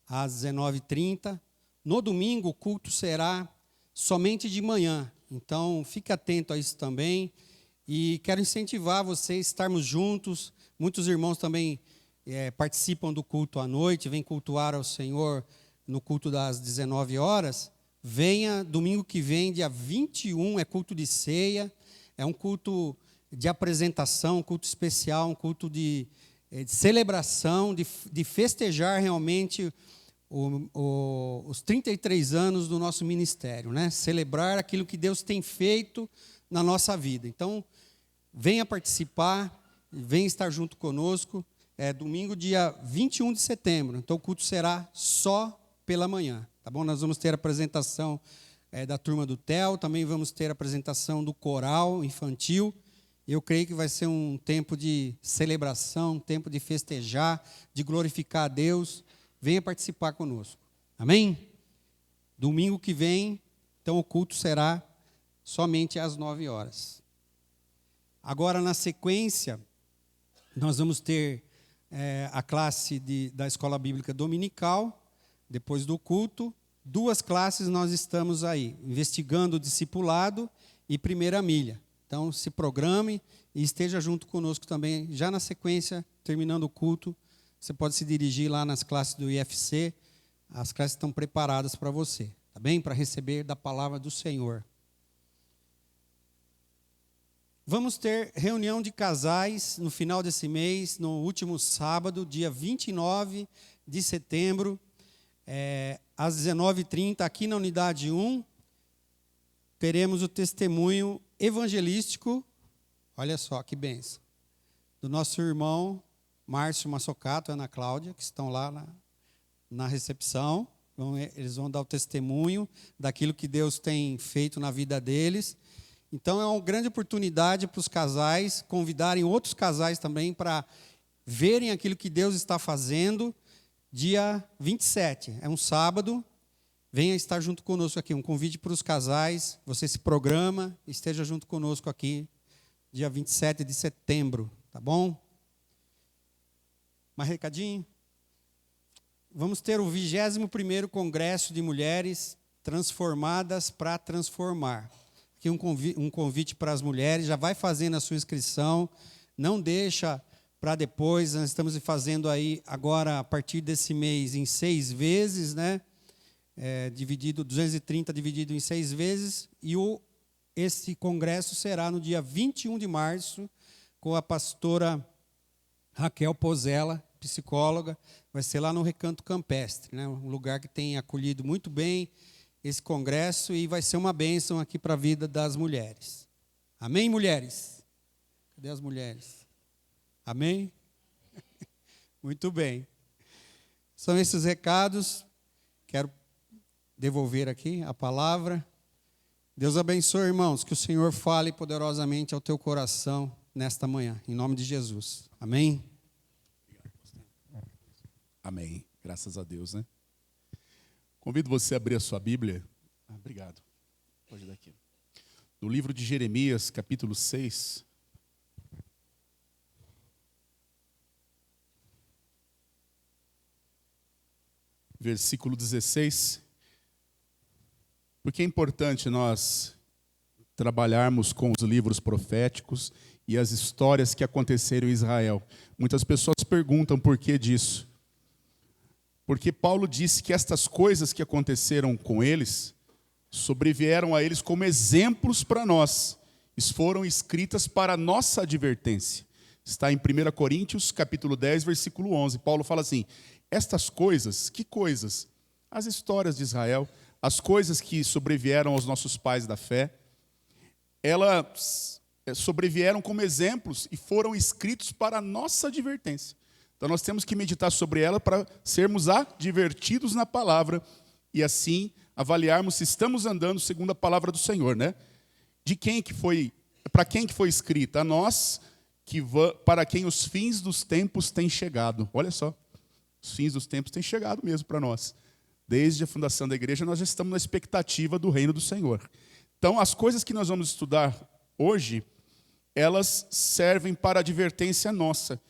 às 19h30. No domingo o culto será somente de manhã, então fique atento a isso também. E quero incentivar vocês a estarmos juntos. Muitos irmãos também participam do culto à noite, vêm cultuar ao Senhor no culto das 19 horas. Venha domingo que vem, dia 21, é culto de ceia, é um culto de apresentação, um culto especial, um culto de celebração, de festejar realmente os 33 anos do nosso ministério, né? Celebrar aquilo que Deus tem feito na nossa vida. Então, venha participar, venha estar junto conosco. É domingo, dia 21 de setembro. Então, o culto será só pela manhã, tá bom? Nós vamos ter a apresentação da turma do TEL, também vamos ter a apresentação do coral infantil. Eu creio que vai ser um tempo de celebração, um tempo de festejar, de glorificar a Deus. Venha participar conosco. Amém? Domingo que vem, então, o culto será somente às 9 horas. Agora, na sequência, nós vamos ter a classe da Escola Bíblica Dominical, depois do culto. 2 classes nós estamos aí, investigando o discipulado e primeira milha. Então, se programe e esteja junto conosco também. Já na sequência, terminando o culto, você pode se dirigir lá nas classes do IFC. As classes estão preparadas para você, tá bem? Para receber da palavra do Senhor. Vamos ter reunião de casais no final desse mês, no último sábado, dia 29 de setembro, às 19h30, aqui na unidade 1, teremos o testemunho evangelístico, olha só que bênção, do nosso irmão Márcio Massocato e Ana Cláudia, que estão lá na recepção. Eles vão dar o testemunho daquilo que Deus tem feito na vida deles. Então, é uma grande oportunidade para os casais convidarem outros casais também para verem aquilo que Deus está fazendo. Dia 27, é um sábado, venha estar junto conosco aqui. Um convite para os casais, você se programa, esteja junto conosco aqui, dia 27 de setembro, tá bom? Mais recadinho? Vamos ter o 21º Congresso de Mulheres Transformadas para Transformar. Aqui um convite para as mulheres, já vai fazendo a sua inscrição, não deixa para depois. Nós estamos fazendo aí agora, a partir desse mês, em 6 vezes, né? 230 dividido em 6 vezes, e esse congresso será no dia 21 de março, com a pastora Raquel Pozella, psicóloga, vai ser lá no Recanto Campestre, né? Um lugar que tem acolhido muito bem esse congresso, e vai ser uma bênção aqui para a vida das mulheres. Amém, mulheres? Cadê as mulheres? Amém? Muito bem. São esses recados. Quero devolver aqui a palavra. Deus abençoe, irmãos, que o Senhor fale poderosamente ao teu coração nesta manhã, em nome de Jesus. Amém? Amém. Graças a Deus, né? Convido você a abrir a sua Bíblia. Obrigado. Pode ir daqui. No livro de Jeremias, capítulo 6. Versículo 16. Porque é importante nós trabalharmos com os livros proféticos e as histórias que aconteceram em Israel. Muitas pessoas perguntam por que disso. Porque Paulo disse que estas coisas que aconteceram com eles sobrevieram a eles como exemplos para nós. Foram escritas para a nossa advertência. Está em 1 Coríntios, capítulo 10, versículo 11. Paulo fala assim: estas coisas, que coisas? As histórias de Israel, as coisas que sobrevieram aos nossos pais da fé, elas sobrevieram como exemplos e foram escritos para a nossa advertência. Então nós temos que meditar sobre ela para sermos advertidos na palavra e assim avaliarmos se estamos andando segundo a palavra do Senhor, né? Para quem que foi escrita? A nós, para quem os fins dos tempos têm chegado. Olha só, os fins dos tempos têm chegado mesmo para nós. Desde a fundação da igreja, nós já estamos na expectativa do reino do Senhor. Então, as coisas que nós vamos estudar hoje, elas servem para advertência nossa.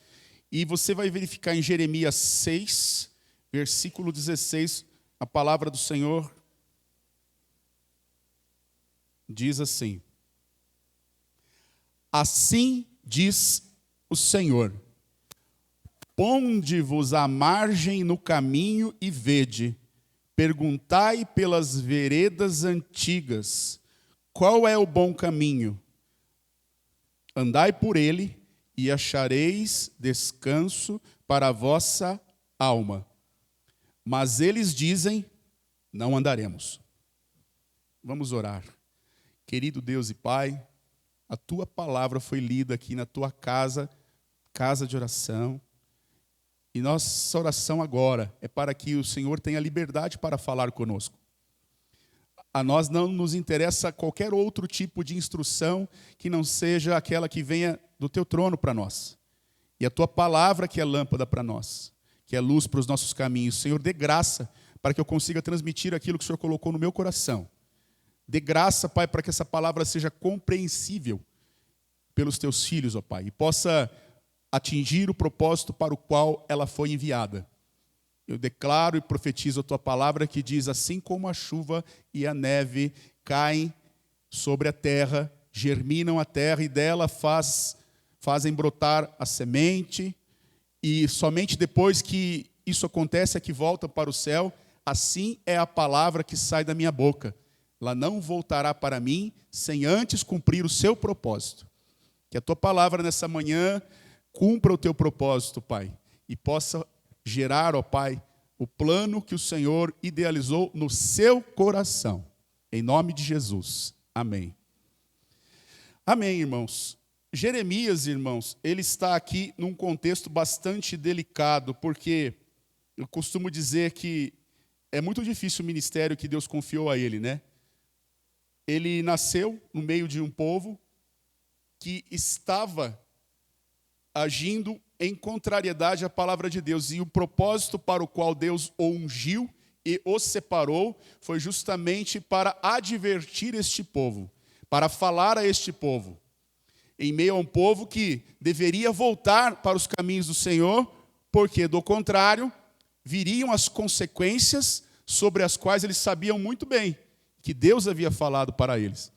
E você vai verificar em Jeremias 6, versículo 16, a palavra do Senhor diz assim: assim diz o Senhor, ponde-vos à margem no caminho e vede, perguntai pelas veredas antigas, qual é o bom caminho? Andai por ele e achareis descanso para a vossa alma. Mas eles dizem, não andaremos. Vamos orar. Querido Deus e Pai, a Tua palavra foi lida aqui na Tua casa, casa de oração. E nossa oração agora é para que o Senhor tenha liberdade para falar conosco. A nós não nos interessa qualquer outro tipo de instrução que não seja aquela que venha do Teu trono para nós. E a Tua palavra que é lâmpada para nós, que é luz para os nossos caminhos. Senhor, dê graça para que eu consiga transmitir aquilo que o Senhor colocou no meu coração. Dê graça, Pai, para que essa palavra seja compreensível pelos Teus filhos, ó Pai, e possa atingir o propósito para o qual ela foi enviada. Eu declaro e profetizo a Tua palavra que diz, assim como a chuva e a neve caem sobre a terra, germinam a terra e dela fazem brotar a semente, e somente depois que isso acontece é que volta para o céu, assim é a palavra que sai da minha boca. Ela não voltará para mim sem antes cumprir o seu propósito. Que a Tua palavra nessa manhã cumpra o Teu propósito, Pai, e possa gerar, ó Pai, o plano que o Senhor idealizou no seu coração. Em nome de Jesus. Amém. Amém, irmãos. Jeremias, irmãos, ele está aqui num contexto bastante delicado, porque eu costumo dizer que é muito difícil o ministério que Deus confiou a ele, né? Ele nasceu no meio de um povo que estava agindo em contrariedade à palavra de Deus. E o propósito para o qual Deus o ungiu e o separou foi justamente para advertir este povo, para falar a este povo, em meio a um povo que deveria voltar para os caminhos do Senhor, porque, do contrário, viriam as consequências sobre as quais eles sabiam muito bem que Deus havia falado para eles.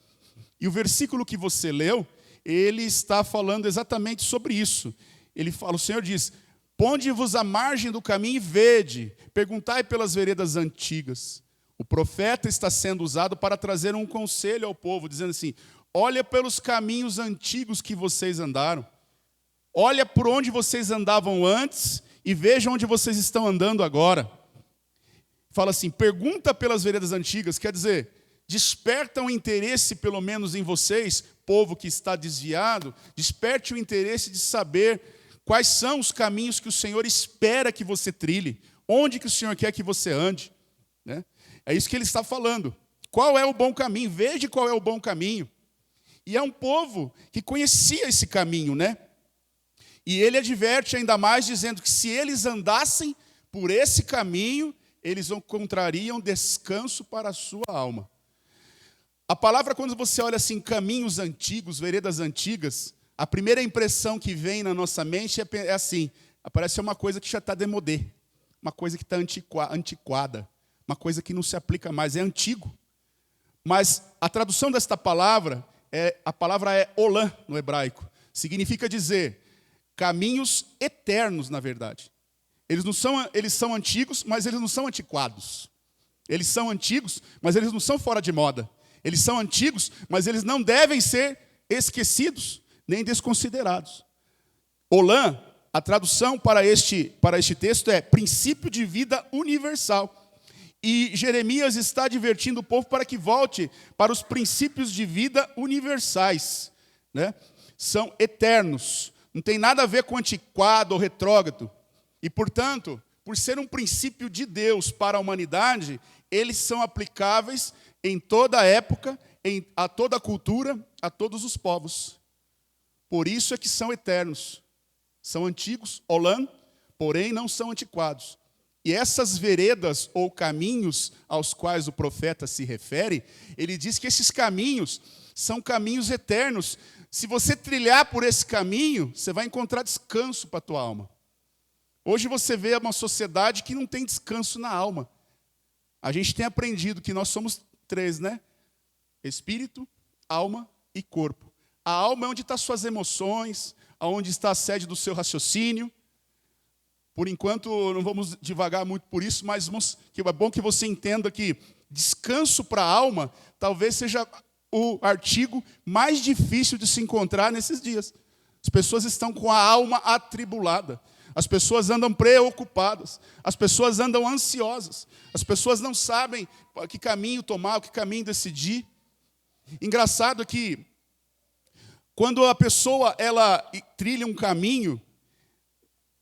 E o versículo que você leu, ele está falando exatamente sobre isso. Ele fala, o Senhor diz, ponde-vos à margem do caminho e vede, perguntai pelas veredas antigas. O profeta está sendo usado para trazer um conselho ao povo, dizendo assim, olha pelos caminhos antigos que vocês andaram, olha por onde vocês andavam antes e veja onde vocês estão andando agora. Fala assim, pergunta pelas veredas antigas, quer dizer, desperta um interesse pelo menos em vocês, povo que está desviado, desperte o interesse de saber quais são os caminhos que o Senhor espera que você trilhe, onde que o Senhor quer que você ande, né? É isso que ele está falando. Qual é o bom caminho? Veja qual é o bom caminho. E é um povo que conhecia esse caminho, né? E ele adverte ainda mais dizendo que se eles andassem por esse caminho, eles encontrariam descanso para a sua alma. A palavra, quando você olha assim, caminhos antigos, veredas antigas, a primeira impressão que vem na nossa mente é assim, parece uma coisa que já está demodé, uma coisa que está antiquada, uma coisa que não se aplica mais, é antigo. Mas a tradução desta palavra, a palavra é olã no hebraico, significa dizer caminhos eternos, na verdade. Eles são antigos, mas eles não são antiquados. Eles são antigos, mas eles não são fora de moda. Eles são antigos, mas eles não devem ser esquecidos, nem desconsiderados. Olã, a tradução para este texto é princípio de vida universal. E Jeremias está advertindo o povo para que volte para os princípios de vida universais, né? São eternos, não tem nada a ver com antiquado ou retrógrado. E, portanto, por ser um princípio de Deus para a humanidade, eles são aplicáveis em toda época, a toda cultura, a todos os povos. Por isso é que são eternos. São antigos, olã, porém não são antiquados. E essas veredas ou caminhos aos quais o profeta se refere, ele diz que esses caminhos são caminhos eternos. Se você trilhar por esse caminho, você vai encontrar descanso para a tua alma. Hoje você vê uma sociedade que não tem descanso na alma. A gente tem aprendido que nós somos 3, né? Espírito, alma e corpo. A alma é onde estão as suas emoções, onde está a sede do seu raciocínio. Por enquanto, não vamos divagar muito por isso, mas é bom que você entenda que descanso para a alma talvez seja o artigo mais difícil de se encontrar nesses dias. As pessoas estão com a alma atribulada. As pessoas andam preocupadas. As pessoas andam ansiosas. As pessoas não sabem que caminho tomar, que caminho decidir. Engraçado que quando a pessoa ela trilha um caminho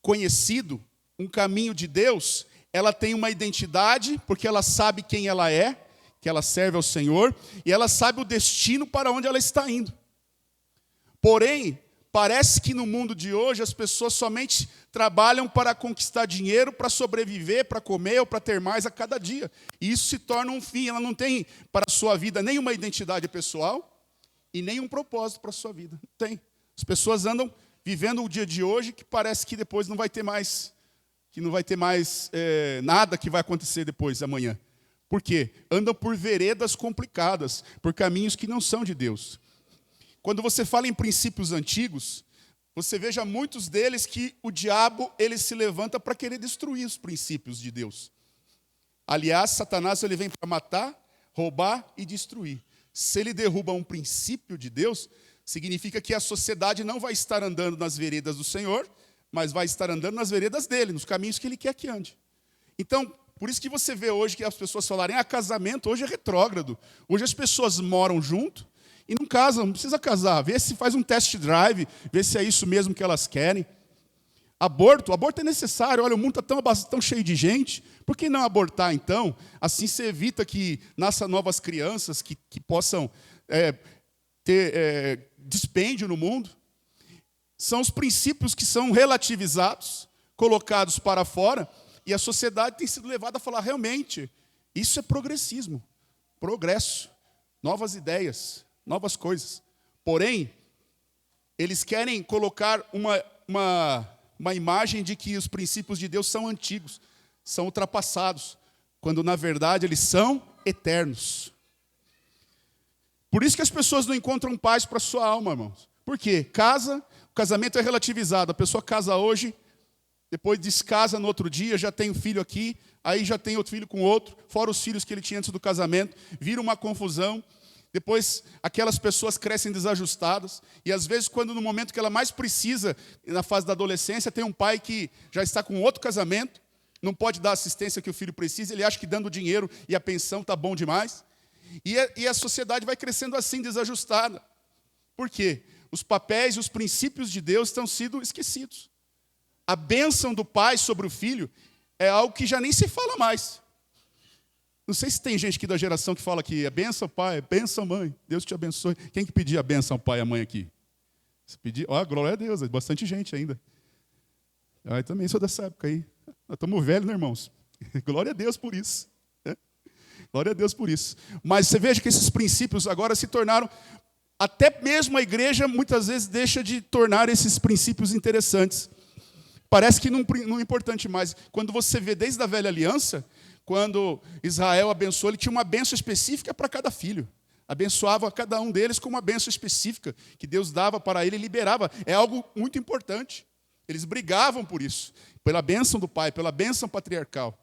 conhecido, um caminho de Deus, ela tem uma identidade, porque ela sabe quem ela é, que ela serve ao Senhor, e ela sabe o destino para onde ela está indo. Porém, parece que no mundo de hoje as pessoas somente trabalham para conquistar dinheiro, para sobreviver, para comer ou para ter mais a cada dia. E isso se torna um fim. Ela não tem para a sua vida nenhuma identidade pessoal e nenhum propósito para a sua vida. Não tem. As pessoas andam vivendo o dia de hoje que parece que depois não vai ter mais, nada que vai acontecer depois, amanhã. Por quê? Andam por veredas complicadas, por caminhos que não são de Deus. Quando você fala em princípios antigos, você veja muitos deles que o diabo ele se levanta para querer destruir os princípios de Deus. Aliás, Satanás ele vem para matar, roubar e destruir. Se ele derruba um princípio de Deus, significa que a sociedade não vai estar andando nas veredas do Senhor, mas vai estar andando nas veredas dele, nos caminhos que ele quer que ande. Então, por isso que você vê hoje que as pessoas falarem, casamento hoje é retrógrado. Hoje as pessoas moram junto e não casam, não precisa casar. Vê se faz um test drive, vê se é isso mesmo que elas querem. Aborto é necessário. Olha, o mundo está tão cheio de gente. Por que não abortar, então? Assim você evita que nasçam novas crianças que possam ter dispêndio no mundo. São os princípios que são relativizados, colocados para fora, e a sociedade tem sido levada a falar, realmente, isso é progressismo, progresso, novas ideias, novas coisas. Porém, eles querem colocar uma imagem de que os princípios de Deus são antigos, são ultrapassados, quando, na verdade, eles são eternos. Por isso que as pessoas não encontram paz para a sua alma, irmãos. Por quê? O casamento é relativizado. A pessoa casa hoje, depois descasa no outro dia, já tem um filho aqui, aí já tem outro filho com outro, fora os filhos que ele tinha antes do casamento, vira uma confusão. Depois, aquelas pessoas crescem desajustadas. E, às vezes, quando no momento que ela mais precisa, na fase da adolescência, tem um pai que já está com outro casamento, não pode dar a assistência que o filho precisa, ele acha que dando dinheiro e a pensão está bom demais. E a sociedade vai crescendo assim, desajustada. Por quê? Os papéis e os princípios de Deus estão sendo esquecidos. A bênção do pai sobre o filho é algo que já nem se fala mais. Não sei se tem gente aqui da geração que fala que é bênção pai, é bênção mãe, Deus te abençoe. Quem que pedia a bênção ao pai e à mãe aqui? Você pedia? Glória a Deus, é bastante gente ainda. Eu também sou dessa época aí. Nós estamos velhos, né, irmãos? Glória a Deus por isso. Né? Glória a Deus por isso. Mas você veja que esses princípios agora se tornaram... Até mesmo a igreja, muitas vezes, deixa de tornar esses princípios interessantes. Parece que não é importante mais. Quando você vê desde a velha aliança, quando Israel abençoou, ele tinha uma bênção específica para cada filho. Abençoava cada um deles com uma bênção específica que Deus dava para ele e liberava. É algo muito importante. Eles brigavam por isso, pela bênção do pai, pela bênção patriarcal.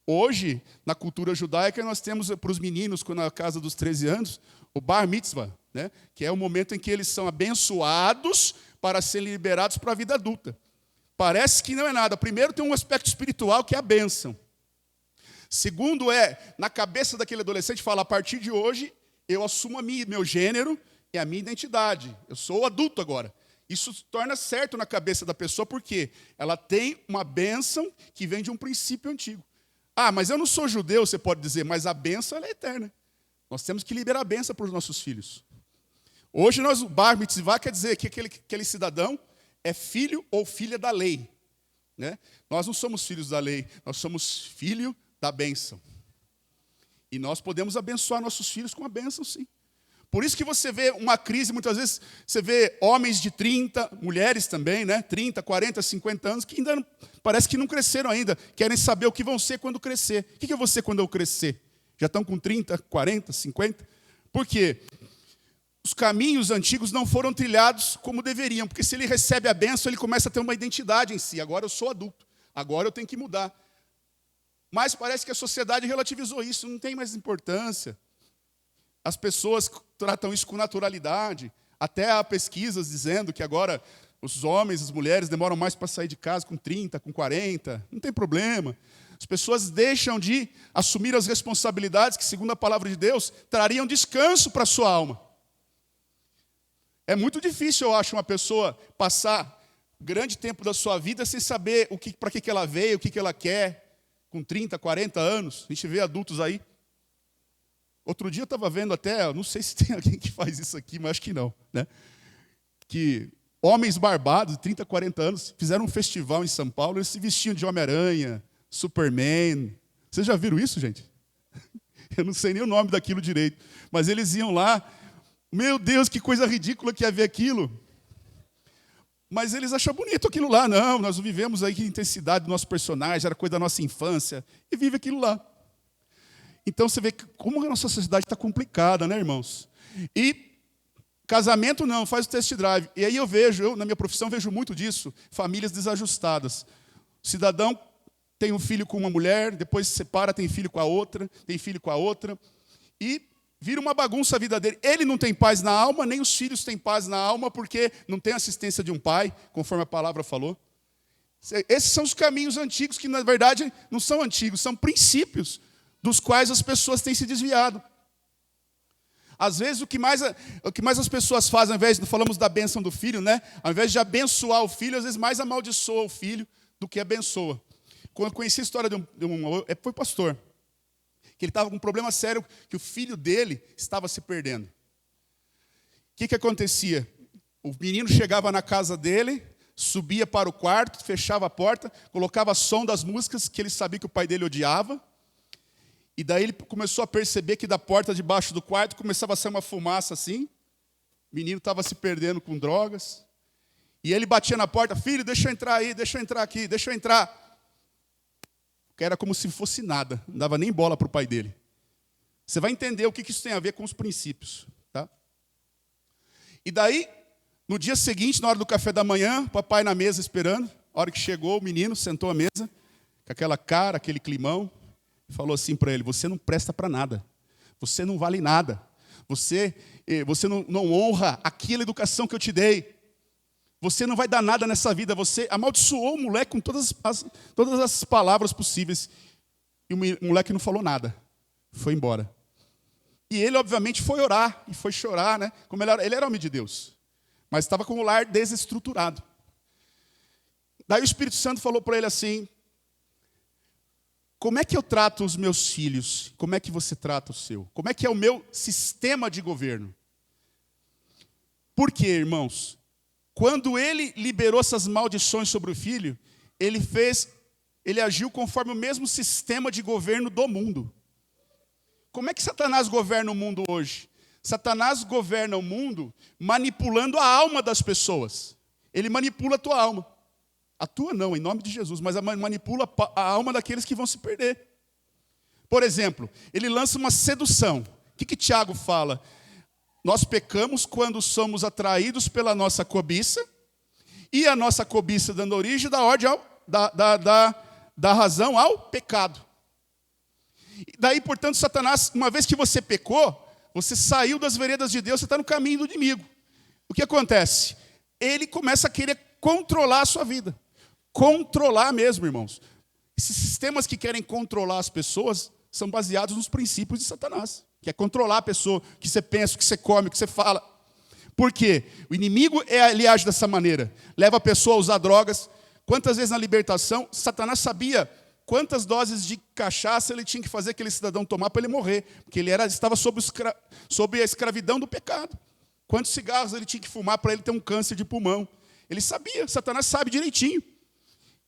Hoje, na cultura judaica, nós temos para os meninos, na casa dos 13 anos, o bar mitzvah, né? Que é o momento em que eles são abençoados para serem liberados para a vida adulta. Parece que não é nada. Primeiro tem um aspecto espiritual que é a bênção. Segundo na cabeça daquele adolescente, fala, a partir de hoje, eu assumo meu gênero e a minha identidade. Eu sou adulto agora. Isso se torna certo na cabeça da pessoa, porque ela tem uma bênção que vem de um princípio antigo. Ah, mas eu não sou judeu, você pode dizer, mas a bênção ela é eterna. Nós temos que liberar a bênção para os nossos filhos. Hoje, o bar mitzvah quer dizer que aquele cidadão é filho ou filha da lei. Né? Nós não somos filhos da lei, nós somos filho da bênção. E nós podemos abençoar nossos filhos com a bênção, sim. Por isso que você vê uma crise, muitas vezes, você vê homens de 30, mulheres também, né? 30, 40, 50 anos, que ainda parece que não cresceram ainda, querem saber o que vão ser quando crescer. O que eu vou ser quando eu crescer? Já estão com 30, 40, 50? Por quê? Os caminhos antigos não foram trilhados como deveriam, porque se ele recebe a bênção, ele começa a ter uma identidade em si. Agora eu sou adulto, agora eu tenho que mudar. Mas parece que a sociedade relativizou isso, não tem mais importância. As pessoas tratam isso com naturalidade. Até há pesquisas dizendo que agora os homens, as mulheres demoram mais para sair de casa com 30, com 40. Não tem problema. As pessoas deixam de assumir as responsabilidades que, segundo a palavra de Deus, trariam descanso para a sua alma. É muito difícil, eu acho, uma pessoa passar grande tempo da sua vida sem saber para que ela veio, o que ela quer, com 30, 40 anos. A gente vê adultos aí. Outro dia eu estava vendo até, não sei se tem alguém que faz isso aqui, mas acho que não, né? Que homens barbados, de 30, 40 anos, fizeram um festival em São Paulo, eles se vestiam de Homem-Aranha, Superman. Vocês já viram isso, gente? Eu não sei nem o nome daquilo direito, mas eles iam lá. Meu Deus, que coisa ridícula que é ver aquilo. Mas eles acham bonito aquilo lá. Não, nós vivemos aí que intensidade do nosso personagem, era coisa da nossa infância, e vive aquilo lá. Então você vê como a nossa sociedade está complicada, né, irmãos? E casamento não, faz o test drive. E aí eu na minha profissão, vejo muito disso, famílias desajustadas. O cidadão tem um filho com uma mulher, depois se separa, tem filho com a outra, e vira uma bagunça a vida dele. Ele não tem paz na alma, nem os filhos têm paz na alma, porque não tem assistência de um pai, conforme a palavra falou. Esses são os caminhos antigos, que na verdade não são antigos, são princípios dos quais as pessoas têm se desviado. Às vezes, o que mais as pessoas fazem, ao invés de, falamos da bênção do filho, né? Ao invés de abençoar o filho, às vezes mais amaldiçoa o filho do que abençoa. Quando eu conheci a história foi pastor, que ele estava com um problema sério, que o filho dele estava se perdendo. O que acontecia? O menino chegava na casa dele, subia para o quarto, fechava a porta, colocava som das músicas que ele sabia que o pai dele odiava, e daí ele começou a perceber que da porta de baixo do quarto começava a sair uma fumaça assim, o menino estava se perdendo com drogas, e ele batia na porta, filho, deixa eu entrar aí, deixa eu entrar aqui, deixa eu entrar. Era como se fosse nada, não dava nem bola para o pai dele. Você vai entender o que isso tem a ver com os princípios. Tá? E daí, no dia seguinte, na hora do café da manhã, papai na mesa esperando, a hora que chegou, o menino sentou à mesa, com aquela cara, aquele climão, e falou assim para ele, você não presta para nada, você não vale nada, você não honra aquela educação que eu te dei. Você não vai dar nada nessa vida. Você amaldiçoou o moleque com todas as palavras possíveis. E o moleque não falou nada. Foi embora. E ele, obviamente, foi orar. E foi chorar, né? Como ele era homem de Deus. Mas estava com o lar desestruturado. Daí o Espírito Santo falou para ele assim, como é que eu trato os meus filhos? Como é que você trata o seu? Como é que é o meu sistema de governo? Por quê, irmãos? Quando ele liberou essas maldições sobre o filho, ele agiu conforme o mesmo sistema de governo do mundo. Como é que Satanás governa o mundo hoje? Satanás governa o mundo manipulando a alma das pessoas. Ele manipula a tua alma. A tua não, em nome de Jesus, mas manipula a alma daqueles que vão se perder. Por exemplo, ele lança uma sedução. O que Tiago fala? Nós pecamos quando somos atraídos pela nossa cobiça, e a nossa cobiça dando origem da razão ao pecado. E daí, portanto, Satanás, uma vez que você pecou, você saiu das veredas de Deus, você está no caminho do inimigo. O que acontece? Ele começa a querer controlar a sua vida. Controlar mesmo, irmãos. Esses sistemas que querem controlar as pessoas são baseados nos princípios de Satanás. Que é controlar a pessoa, o que você pensa, o que você come, o que você fala. Por quê? O inimigo, ele age dessa maneira. Leva a pessoa a usar drogas. Quantas vezes na libertação, Satanás sabia quantas doses de cachaça ele tinha que fazer aquele cidadão tomar para ele morrer. Porque ele estava sob a escravidão do pecado. Quantos cigarros ele tinha que fumar para ele ter um câncer de pulmão. Ele sabia, Satanás sabe direitinho.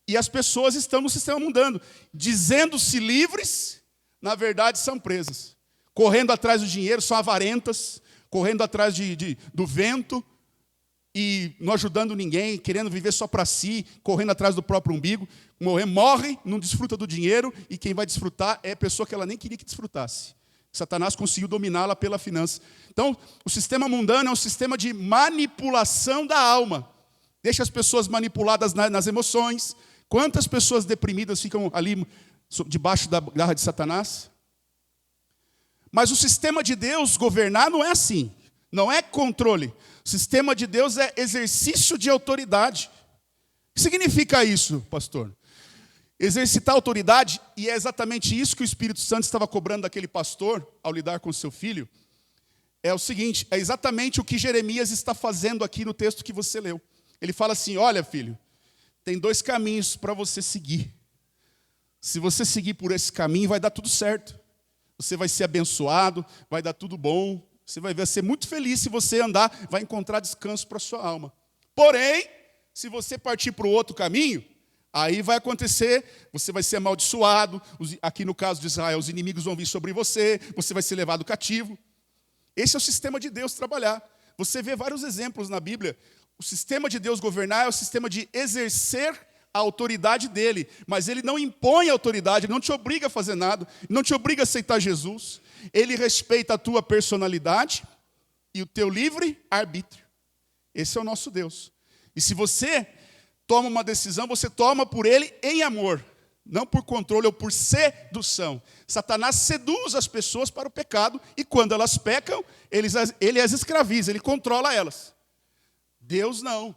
E as pessoas estão no sistema mundano. Dizendo-se livres, na verdade são presas. Correndo atrás do dinheiro, são avarentas. Correndo atrás do vento. E não ajudando ninguém, querendo viver só para si, correndo atrás do próprio umbigo, morre, não desfruta do dinheiro, e quem vai desfrutar é a pessoa que ela nem queria que desfrutasse. Satanás conseguiu dominá-la pela finança. Então, o sistema mundano é um sistema de manipulação da alma. Deixa as pessoas manipuladas nas emoções. Quantas pessoas deprimidas ficam ali debaixo da garra de Satanás? Mas o sistema de Deus governar não é assim. Não é controle. O sistema de Deus é exercício de autoridade. O que significa isso, pastor? Exercitar autoridade, e é exatamente isso que o Espírito Santo estava cobrando daquele pastor, ao lidar com seu filho, é o seguinte, é exatamente o que Jeremias está fazendo aqui no texto que você leu. Ele fala assim, olha filho, tem 2 caminhos para você seguir. Se você seguir por esse caminho, vai dar tudo certo. Você vai ser abençoado, vai dar tudo bom. Você vai ser muito feliz se você andar, vai encontrar descanso para a sua alma. Porém, se você partir para o outro caminho, aí vai acontecer, você vai ser amaldiçoado, aqui no caso de Israel, os inimigos vão vir sobre você vai ser levado cativo. Esse é o sistema de Deus trabalhar. Você vê vários exemplos na Bíblia. O sistema de Deus governar é o sistema de exercer a autoridade dele, mas ele não impõe a autoridade, ele não te obriga a fazer nada, não te obriga a aceitar Jesus. Ele respeita a tua personalidade e o teu livre arbítrio. Esse é o nosso Deus. E se você toma uma decisão, você toma por ele em amor, não por controle ou por sedução. Satanás seduz as pessoas para o pecado e quando elas pecam, ele as escraviza, ele controla elas. Deus não.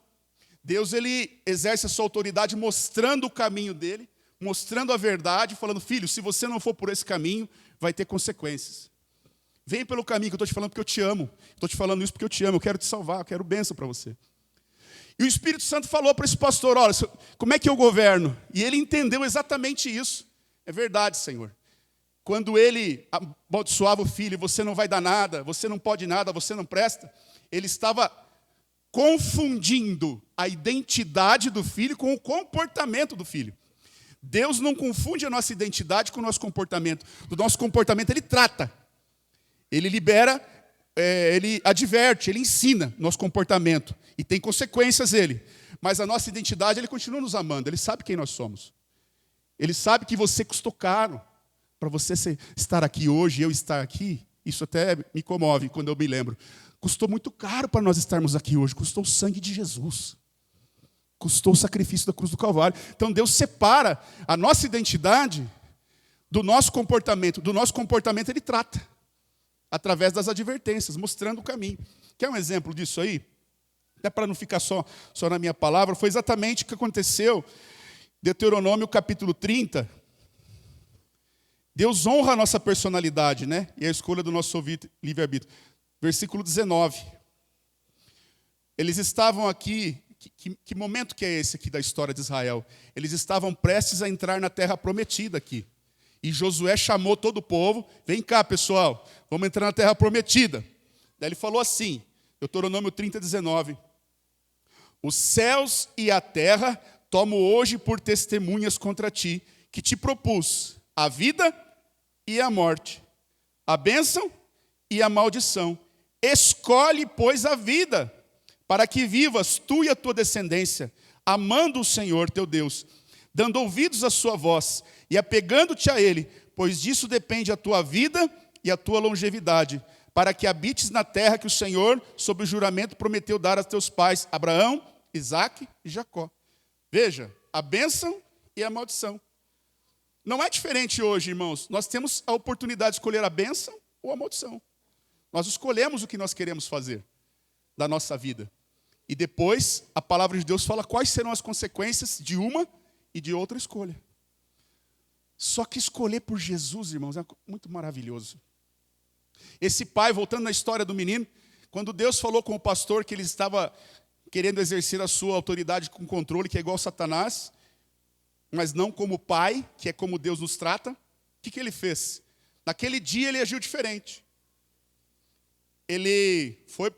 Deus, ele exerce a sua autoridade mostrando o caminho dele, mostrando a verdade, falando, filho, se você não for por esse caminho, vai ter consequências. Vem pelo caminho que eu estou te falando porque eu te amo. Estou te falando isso porque eu te amo, eu quero te salvar, eu quero bênção para você. E o Espírito Santo falou para esse pastor, olha, como é que eu governo? E ele entendeu exatamente isso. É verdade, Senhor. Quando ele amaldiçoava o filho, você não vai dar nada, você não pode nada, você não presta, ele estava confundindo a identidade do filho com o comportamento do filho. Deus não confunde a nossa identidade com o nosso comportamento. Do nosso comportamento ele trata. Ele libera, ele adverte, ele ensina nosso comportamento. E tem consequências ele. Mas a nossa identidade, ele continua nos amando. Ele sabe quem nós somos. Ele sabe que você custou caro. Para você estar aqui hoje, eu estar aqui, isso até me comove quando eu me lembro. Custou muito caro para nós estarmos aqui hoje. Custou o sangue de Jesus. Custou o sacrifício da cruz do Calvário. Então Deus separa a nossa identidade do nosso comportamento. Do nosso comportamento ele trata. Através das advertências, mostrando o caminho. Quer um exemplo disso aí? Até para não ficar só na minha palavra. Foi exatamente o que aconteceu. Deuteronômio capítulo 30. Deus honra a nossa personalidade, né? E a escolha do nosso livre-arbítrio. Versículo 19. Eles estavam aqui, que momento que é esse aqui da história de Israel? Eles estavam prestes a entrar na terra prometida aqui. E Josué chamou todo o povo, vem cá pessoal, vamos entrar na terra prometida. Daí ele falou assim, Deuteronômio 30, 19. Os céus e a terra tomo hoje por testemunhas contra ti, que te propus a vida e a morte, a bênção e a maldição. Escolhe, pois, a vida, para que vivas tu e a tua descendência, amando o Senhor teu Deus, dando ouvidos à sua voz e apegando-te a Ele, pois disso depende a tua vida e a tua longevidade, para que habites na terra que o Senhor, sob o juramento, prometeu dar a teus pais, Abraão, Isaque e Jacó. Veja, a bênção e a maldição. Não é diferente hoje, irmãos. Nós temos a oportunidade de escolher a bênção ou a maldição. Nós escolhemos o que nós queremos fazer da nossa vida. E depois, a palavra de Deus fala quais serão as consequências de uma e de outra escolha. Só que escolher por Jesus, irmãos, é muito maravilhoso. Esse pai, voltando na história do menino, Quando Deus falou com o pastor que ele estava querendo exercer a sua autoridade com controle, que é igual a Satanás, mas não como pai, que é como Deus nos trata, o que ele fez? Naquele dia ele agiu diferente. Ele foi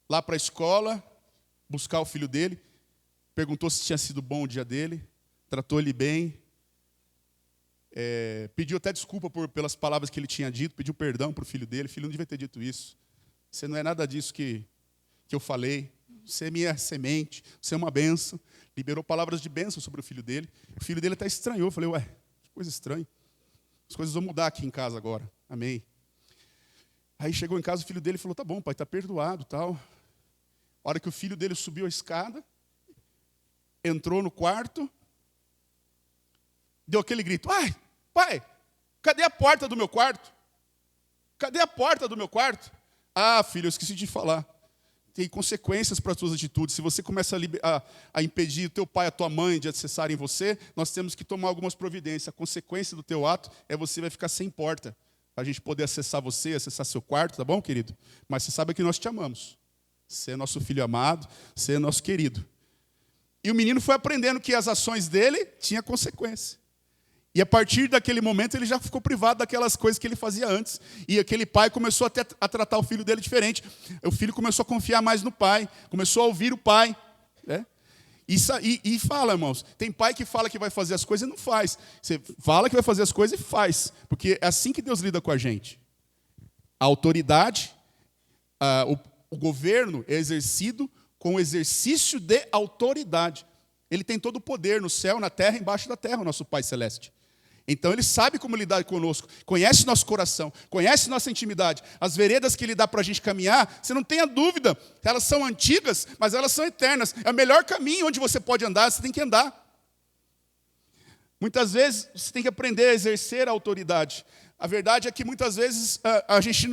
lá para a escola, buscar o filho dele, perguntou se tinha sido bom o dia dele, tratou ele bem, pediu até desculpa pelas palavras que ele tinha dito, pediu perdão para o filho dele. Filho, não devia ter dito isso. Você não é nada disso que eu falei. Você é minha semente, você é uma bênção. Liberou palavras de bênção sobre o filho dele. O filho dele até estranhou. Eu falei, ué, que coisa estranha. As coisas vão mudar aqui em casa agora. Amém. Aí chegou em casa, o filho dele falou, tá bom, pai, está perdoado, tal. A hora que o filho dele subiu a escada, entrou no quarto, deu aquele grito, ai, pai, cadê a porta do meu quarto? Cadê a porta do meu quarto? Ah, filho, eu esqueci de falar. Tem consequências para as suas atitudes. Se você começa a impedir o teu pai e a tua mãe de acessarem você, nós temos que tomar algumas providências. A consequência do teu ato é você vai ficar sem porta, para a gente poder acessar você, acessar seu quarto, tá bom, querido? Mas você sabe que nós te amamos. Você é nosso filho amado, você é nosso querido. E o menino foi aprendendo que as ações dele tinham consequência. E a partir daquele momento ele já ficou privado daquelas coisas que ele fazia antes. E aquele pai começou até a tratar o filho dele diferente. O filho começou a confiar mais no pai, começou a ouvir o pai. Né? E fala, irmãos, tem pai que fala que vai fazer as coisas e não faz. Você fala que vai fazer as coisas e faz. Porque é assim que Deus lida com a gente. A autoridade, o governo é exercido com o exercício de autoridade. Ele tem todo o poder no céu, na terra, embaixo da terra, o nosso Pai Celeste. Então ele sabe como lidar conosco, conhece nosso coração, conhece nossa intimidade. As veredas que ele dá para a gente caminhar, você não tenha dúvida, elas são antigas, mas elas são eternas. É o melhor caminho onde você pode andar, você tem que andar. Muitas vezes você tem que aprender a exercer a autoridade. A verdade é que muitas vezes a gente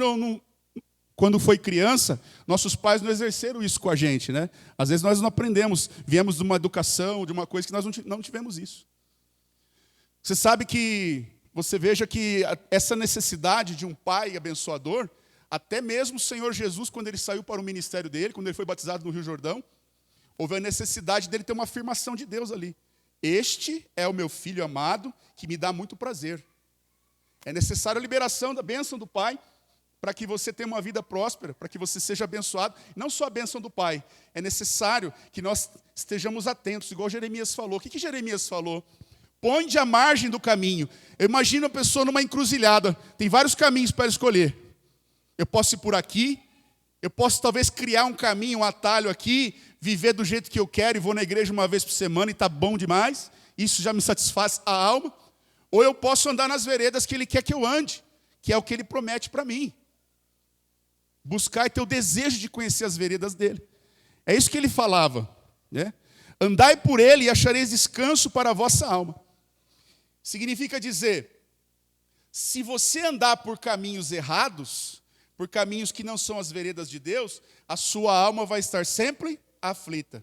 quando foi criança, nossos pais não exerceram isso com a gente, né? Às vezes nós não aprendemos, viemos de uma educação, de uma coisa que nós não tivemos isso. Você sabe que, você veja que essa necessidade de um pai abençoador, até mesmo o Senhor Jesus, quando ele saiu para o ministério dele, quando ele foi batizado no Rio Jordão, houve a necessidade dele ter uma afirmação de Deus ali. Este é o meu filho amado, que me dá muito prazer. É necessária a liberação da bênção do Pai, para que você tenha uma vida próspera, para que você seja abençoado. Não só a bênção do Pai, é necessário que nós estejamos atentos, igual Jeremias falou. O que Jeremias falou? Põe-de à margem do caminho. Eu imagino a pessoa numa encruzilhada, tem vários caminhos para escolher. Eu posso ir por aqui, eu posso talvez criar um caminho, um atalho aqui, viver do jeito que eu quero e vou na igreja uma vez por semana e está bom demais, isso já me satisfaz a alma. Ou eu posso andar nas veredas que Ele quer que eu ande, que é o que Ele promete para mim. Buscar e ter o desejo de conhecer as veredas dEle. É isso que Ele falava, né? Andai por Ele e achareis descanso para a vossa alma. Significa dizer, se você andar por caminhos errados, por caminhos que não são as veredas de Deus, a sua alma vai estar sempre aflita,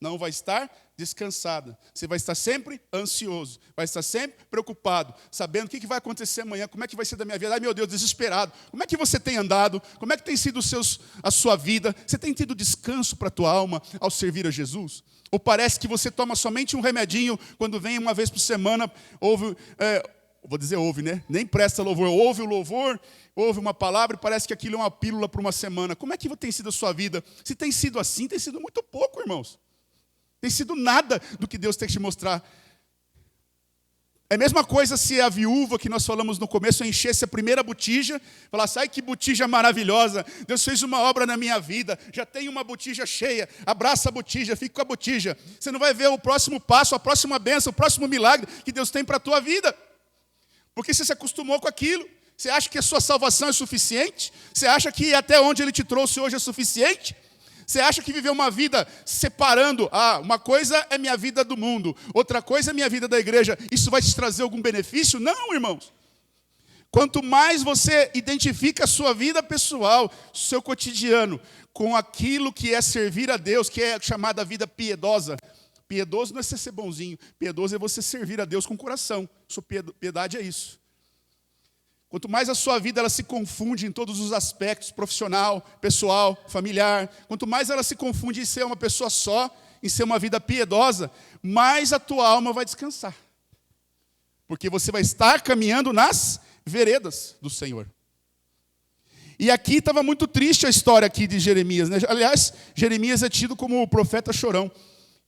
não vai estar descansada. Você vai estar sempre ansioso, vai estar sempre preocupado, sabendo o que vai acontecer amanhã, como é que vai ser da minha vida. Ai, meu Deus, desesperado. Como é que você tem andado? Como é que tem sido a sua vida? Você tem tido descanso para a tua alma ao servir a Jesus? Ou parece que você toma somente um remedinho quando vem uma vez por semana, ouve, né? Nem presta louvor, ouve o louvor, ouve uma palavra e parece que aquilo é uma pílula para uma semana. Como é que tem sido a sua vida? Se tem sido assim, tem sido muito pouco, irmãos. Tem sido nada do que Deus tem que te mostrar. É a mesma coisa se a viúva que nós falamos no começo enchesse a primeira botija, falasse, ai que botija maravilhosa, Deus fez uma obra na minha vida, já tenho uma botija cheia, abraça a botija, fica com a botija. Você não vai ver o próximo passo, a próxima bênção, o próximo milagre que Deus tem para a tua vida. Porque você se acostumou com aquilo. Você acha que a sua salvação é suficiente? Você acha que até onde Ele te trouxe hoje é suficiente? Você acha que viver uma vida separando, uma coisa é minha vida do mundo, outra coisa é minha vida da igreja, isso vai te trazer algum benefício? Não, irmãos. Quanto mais você identifica a sua vida pessoal, seu cotidiano, com aquilo que é servir a Deus, que é chamada vida piedosa. Piedoso não é ser bonzinho, piedoso é você servir a Deus com o coração. Sua piedade é isso. Quanto mais a sua vida ela se confunde em todos os aspectos, profissional, pessoal, familiar, quanto mais ela se confunde em ser uma pessoa só, em ser uma vida piedosa, mais a tua alma vai descansar. Porque você vai estar caminhando nas veredas do Senhor. E aqui estava muito triste a história aqui de Jeremias, né? Aliás, Jeremias é tido como o profeta chorão.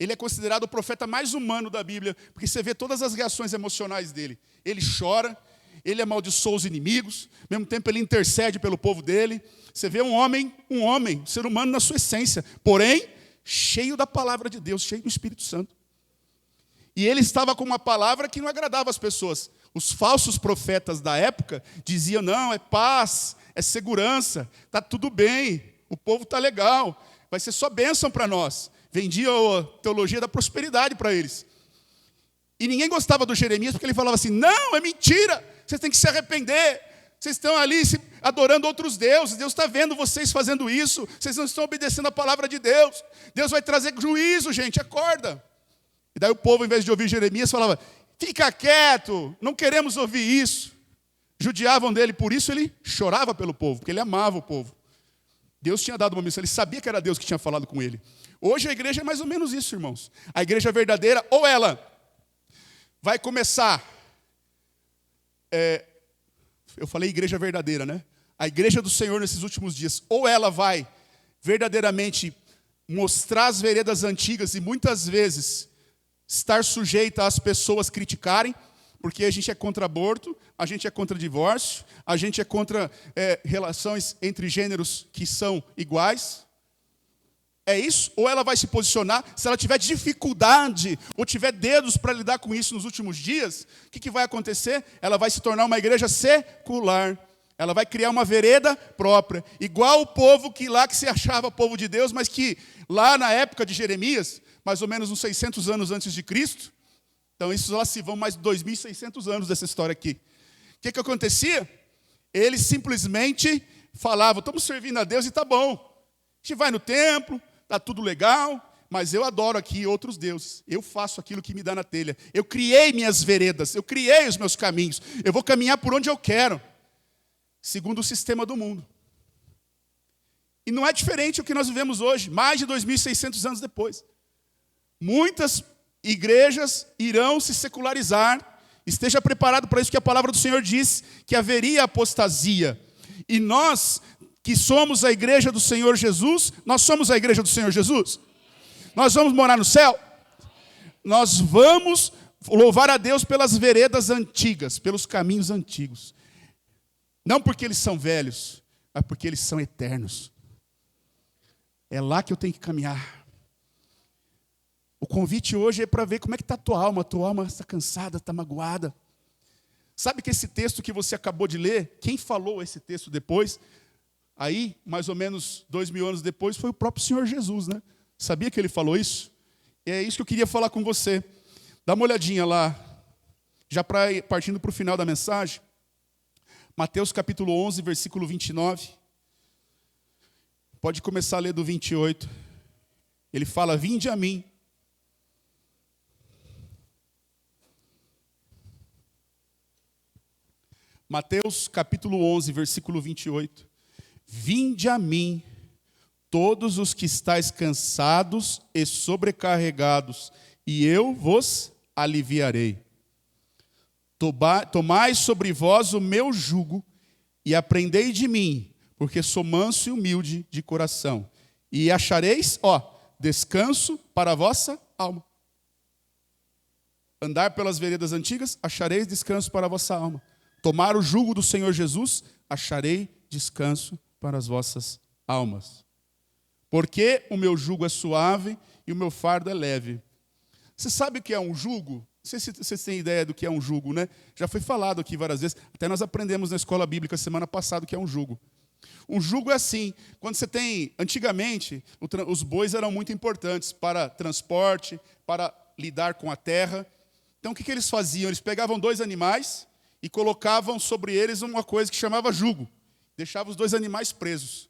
Ele é considerado o profeta mais humano da Bíblia, porque você vê todas as reações emocionais dele. Ele chora, ele amaldiçoa os inimigos, ao mesmo tempo ele intercede pelo povo dele. Você vê um homem, um ser humano na sua essência, porém, cheio da palavra de Deus, cheio do Espírito Santo. E ele estava com uma palavra que não agradava as pessoas. Os falsos profetas da época diziam, não, é paz, é segurança, está tudo bem, o povo está legal, vai ser só bênção para nós. Vendia a teologia da prosperidade para eles. E ninguém gostava do Jeremias, porque ele falava assim, não, é mentira, vocês têm que se arrepender, vocês estão ali adorando outros deuses, Deus está vendo vocês fazendo isso, vocês não estão obedecendo a palavra de Deus, Deus vai trazer juízo, gente, acorda. E daí o povo, em vez de ouvir Jeremias, falava, fica quieto, não queremos ouvir isso. Judiavam dele, por isso ele chorava pelo povo, porque ele amava o povo. Deus tinha dado uma missão, ele sabia que era Deus que tinha falado com ele. Hoje a igreja é mais ou menos isso, irmãos. A igreja verdadeira, ou ela vai começar... eu falei igreja verdadeira, né? A igreja do Senhor nesses últimos dias, ou ela vai verdadeiramente mostrar as veredas antigas e muitas vezes estar sujeita às pessoas criticarem, porque a gente é contra aborto, a gente é contra divórcio, a gente é contra relações entre gêneros que são iguais. É isso? Ou ela vai se posicionar, se ela tiver dificuldade, ou tiver dedos para lidar com isso nos últimos dias, o que vai acontecer? Ela vai se tornar uma igreja secular. Ela vai criar uma vereda própria, igual o povo que se achava povo de Deus, mas que lá na época de Jeremias, mais ou menos uns 600 anos antes de Cristo, então isso lá se vão mais de 2.600 anos dessa história aqui. O que acontecia? Eles simplesmente falavam, estamos servindo a Deus e está bom. A gente vai no templo, está tudo legal, mas eu adoro aqui outros deuses. Eu faço aquilo que me dá na telha. Eu criei minhas veredas, eu criei os meus caminhos. Eu vou caminhar por onde eu quero, segundo o sistema do mundo. E não é diferente o que nós vivemos hoje, mais de 2.600 anos depois. Muitas igrejas irão se secularizar. Esteja preparado para isso, que a palavra do Senhor diz que haveria apostasia. E nós, que somos a igreja do Senhor Jesus, nós somos a igreja do Senhor Jesus? Nós vamos morar no céu? Nós vamos louvar a Deus pelas veredas antigas, pelos caminhos antigos. Não porque eles são velhos, mas porque eles são eternos. É lá que eu tenho que caminhar. O convite hoje é para ver como é que está a tua alma está cansada, está magoada. Sabe que esse texto que você acabou de ler, quem falou esse texto depois, aí, mais ou menos 2.000 anos depois, foi o próprio Senhor Jesus, né? Sabia que ele falou isso? E é isso que eu queria falar com você. Dá uma olhadinha lá, já partindo para o final da mensagem. Mateus capítulo 11, versículo 29. Pode começar a ler do 28. Ele fala, vinde a mim. Mateus capítulo 11, versículo 28. Vinde a mim, todos os que estáis cansados e sobrecarregados, e eu vos aliviarei. Tomai sobre vós o meu jugo e aprendei de mim, porque sou manso e humilde de coração. E achareis, descanso para a vossa alma. Andar pelas veredas antigas, achareis descanso para a vossa alma. Tomar o jugo do Senhor Jesus, acharei descanso para as vossas almas. Porque o meu jugo é suave e o meu fardo é leve. Você sabe o que é um jugo? Não sei se vocês têm ideia do que é um jugo, né? Já foi falado aqui várias vezes. Até nós aprendemos na escola bíblica semana passada o que é um jugo. Um jugo é assim, quando você tem... Antigamente, os bois eram muito importantes para transporte, para lidar com a terra. Então, o que eles faziam? Eles pegavam 2 animais e colocavam sobre eles uma coisa que chamava jugo. Deixavam os 2 animais presos.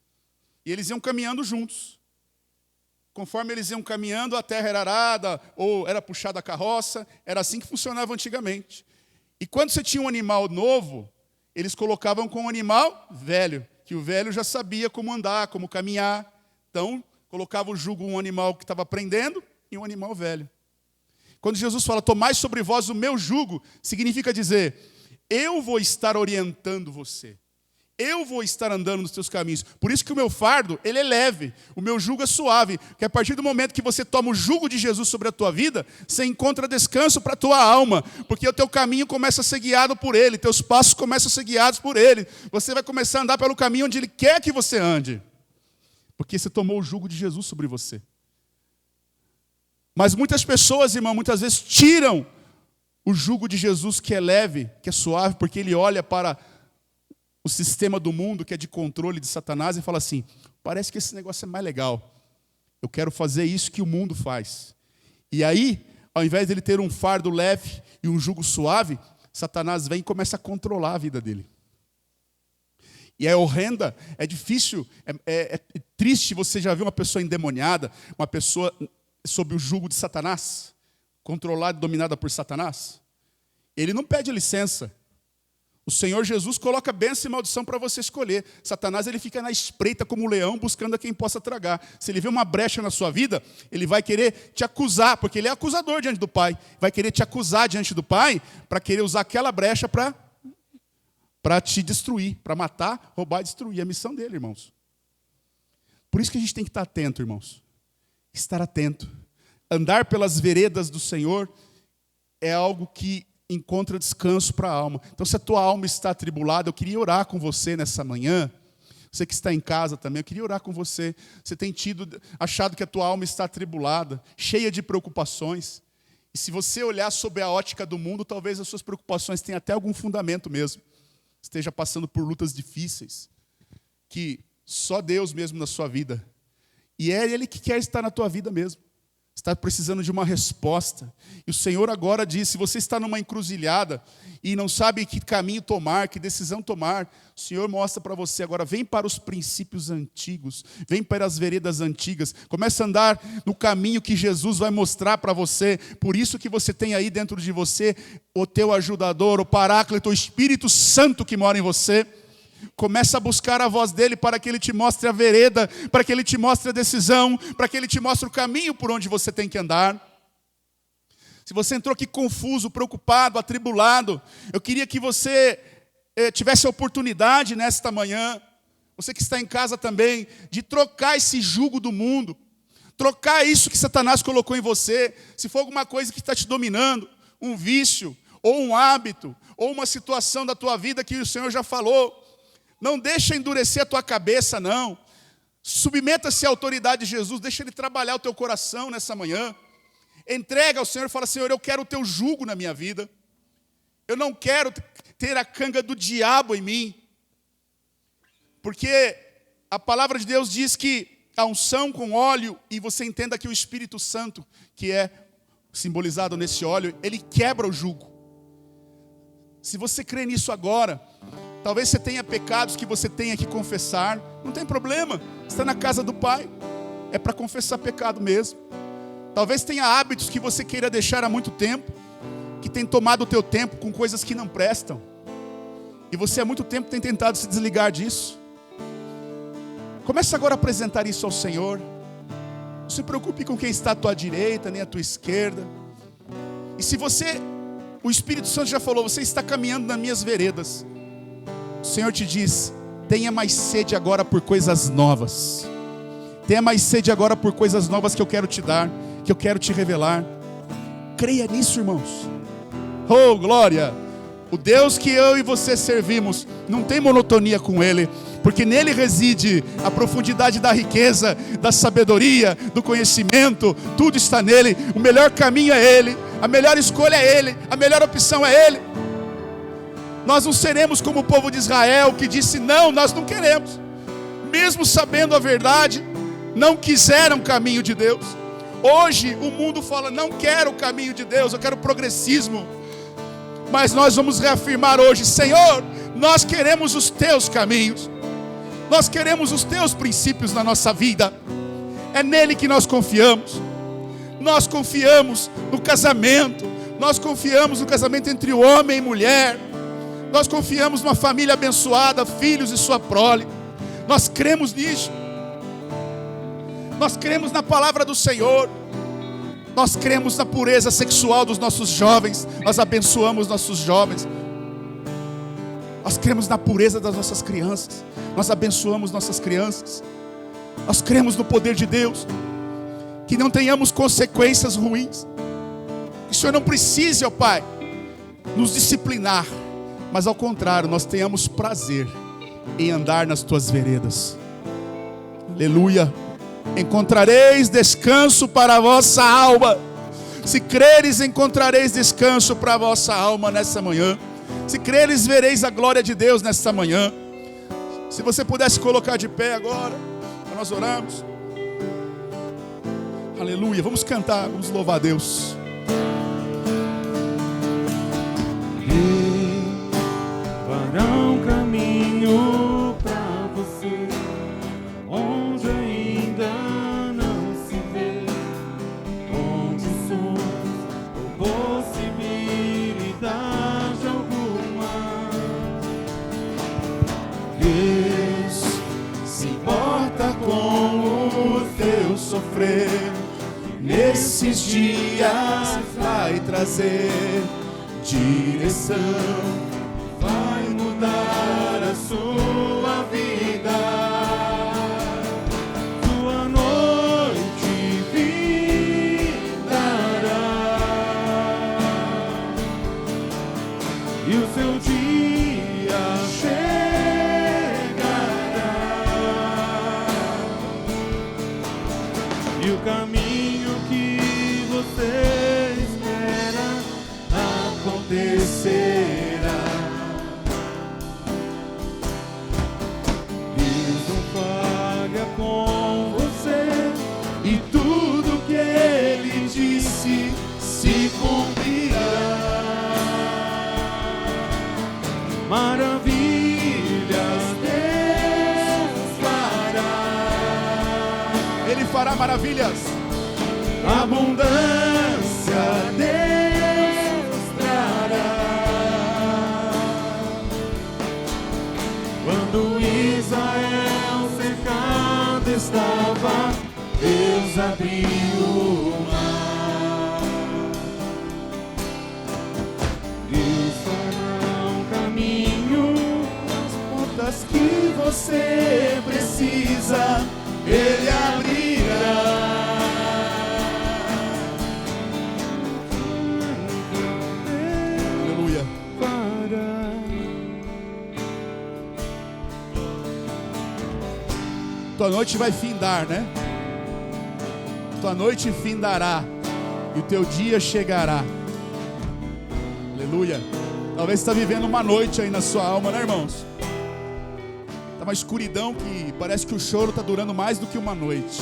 E eles iam caminhando juntos. Conforme eles iam caminhando, a terra era arada, ou era puxada a carroça. Era assim que funcionava antigamente. E quando você tinha um animal novo, eles colocavam com um animal velho, que o velho já sabia como andar, como caminhar. Então, colocava o jugo um animal que estava aprendendo e um animal velho. Quando Jesus fala, tomai sobre vós o meu jugo, significa dizer, eu vou estar orientando você. Eu vou estar andando nos teus caminhos. Por isso que o meu fardo, ele é leve. O meu jugo é suave. Porque a partir do momento que você toma o jugo de Jesus sobre a tua vida, você encontra descanso para a tua alma. Porque o teu caminho começa a ser guiado por Ele. Teus passos começam a ser guiados por Ele. Você vai começar a andar pelo caminho onde Ele quer que você ande. Porque você tomou o jugo de Jesus sobre você. Mas muitas pessoas, irmão, muitas vezes tiram o jugo de Jesus que é leve, que é suave, porque ele olha para o sistema do mundo, que é de controle de Satanás, e fala assim, parece que esse negócio é mais legal. Eu quero fazer isso que o mundo faz. E aí, ao invés dele ter um fardo leve e um jugo suave, Satanás vem e começa a controlar a vida dele. E é horrenda, é difícil, é triste você já ver uma pessoa endemoniada, uma pessoa sob o jugo de Satanás, controlada e dominada por Satanás. Ele não pede licença. O Senhor Jesus coloca bênção e maldição para você escolher. Satanás, ele fica na espreita como um leão, buscando a quem possa tragar. Se ele vê uma brecha na sua vida, ele vai querer te acusar, porque ele é acusador diante do Pai. Vai querer te acusar diante do Pai, para querer usar aquela brecha para te destruir, para matar, roubar e destruir. É a missão dele, irmãos. Por isso que a gente tem que estar atento, irmãos. Estar atento. Andar pelas veredas do Senhor é algo que encontra descanso para a alma. Então, se a tua alma está atribulada, eu queria orar com você nessa manhã. Você que está em casa também, eu queria orar com você. Você tem achado que a tua alma está atribulada, cheia de preocupações. E se você olhar sob a ótica do mundo, talvez as suas preocupações tenham até algum fundamento mesmo. Esteja passando por lutas difíceis, que só Deus mesmo na sua vida. E é Ele que quer estar na tua vida mesmo. Está precisando de uma resposta. E o Senhor agora diz, se você está numa encruzilhada e não sabe que caminho tomar, que decisão tomar, o Senhor mostra para você agora, vem para os princípios antigos, vem para as veredas antigas, começa a andar no caminho que Jesus vai mostrar para você. Por isso que você tem aí dentro de você o teu ajudador, o Paráclito, o Espírito Santo que mora em você. Começa a buscar a voz dele para que ele te mostre a vereda, para que ele te mostre a decisão, para que ele te mostre o caminho por onde você tem que andar. Se você entrou aqui confuso, preocupado, atribulado, eu queria que você tivesse a oportunidade nesta manhã, você que está em casa também, de trocar esse jugo do mundo, trocar isso que Satanás colocou em você, se for alguma coisa que está te dominando, um vício, ou um hábito, ou uma situação da tua vida que o Senhor já falou. Não deixa endurecer a tua cabeça, não. Submeta-se à autoridade de Jesus, deixa Ele trabalhar o teu coração nessa manhã. Entrega ao Senhor e fala, Senhor, eu quero o teu jugo na minha vida. Eu não quero ter a canga do diabo em mim. Porque a palavra de Deus diz que a unção com óleo, e você entenda que o Espírito Santo, que é simbolizado nesse óleo, ele quebra o jugo. Se você crê nisso agora, talvez você tenha pecados que você tenha que confessar. Não tem problema. Está na casa do Pai. É para confessar pecado mesmo. Talvez tenha hábitos que você queira deixar há muito tempo, que tem tomado o teu tempo com coisas que não prestam. E você há muito tempo tem tentado se desligar disso. Comece agora a apresentar isso ao Senhor. Não se preocupe com quem está à tua direita, nem à tua esquerda. E se o Espírito Santo já falou, você está caminhando nas minhas veredas, o Senhor te diz, tenha mais sede agora por coisas novas. Tenha mais sede agora por coisas novas que eu quero te dar, que eu quero te revelar. Creia nisso, irmãos. Oh, glória! O Deus que eu e você servimos, não tem monotonia com Ele, porque nele reside a profundidade da riqueza, da sabedoria, do conhecimento, tudo está nele. O melhor caminho é Ele, a melhor escolha é Ele, a melhor opção é Ele. Nós não seremos como o povo de Israel, que disse, não, nós não queremos. Mesmo sabendo a verdade, não quiseram o caminho de Deus. Hoje o mundo fala, não quero o caminho de Deus, eu quero progressismo. Mas nós vamos reafirmar hoje, Senhor, nós queremos os teus caminhos. Nós queremos os teus princípios na nossa vida. É nele que nós confiamos. Nós confiamos no casamento. Nós confiamos no casamento entre o homem e mulher. Nós confiamos numa família abençoada, filhos e sua prole. Nós cremos nisso. Nós cremos na palavra do Senhor. Nós cremos na pureza sexual dos nossos jovens. Nós abençoamos nossos jovens. Nós cremos na pureza das nossas crianças. Nós abençoamos nossas crianças. Nós cremos no poder de Deus. Que não tenhamos consequências ruins. Que o Senhor não precise, ó Pai, nos disciplinar. Mas ao contrário, nós tenhamos prazer em andar nas tuas veredas. Aleluia. Encontrareis descanso para a vossa alma. Se creres, encontrareis descanso para a vossa alma nessa manhã. Se creres, vereis a glória de Deus nessa manhã. Se você pudesse colocar de pé agora, para nós orarmos. Aleluia, vamos cantar, vamos louvar a Deus. Fará um caminho pra você, onde ainda não se vê condições ou possibilidade alguma. Deus se importa com o teu sofrer. Nesses dias vai trazer direção, vai mudar a sua vida. Sua noite virará e o seu dia chegará, e o caminho que você espera acontecerá. Deus não falha com você, E tudo que ele disse se cumprirá. maravilhas Deus fará, Ele fará maravilhas. abundância Deus trará. Quando Israel cercado estava, Deus abriu o mar. Deus fará um caminho, As portas que você precisa, Ele abrirá. Aleluia. fará. Tua noite vai findar, né? Tua noite findará e o teu dia chegará. Aleluia. Talvez você está vivendo uma noite aí na sua alma, né, irmãos? Está uma escuridão que parece que o choro está durando mais do que uma noite.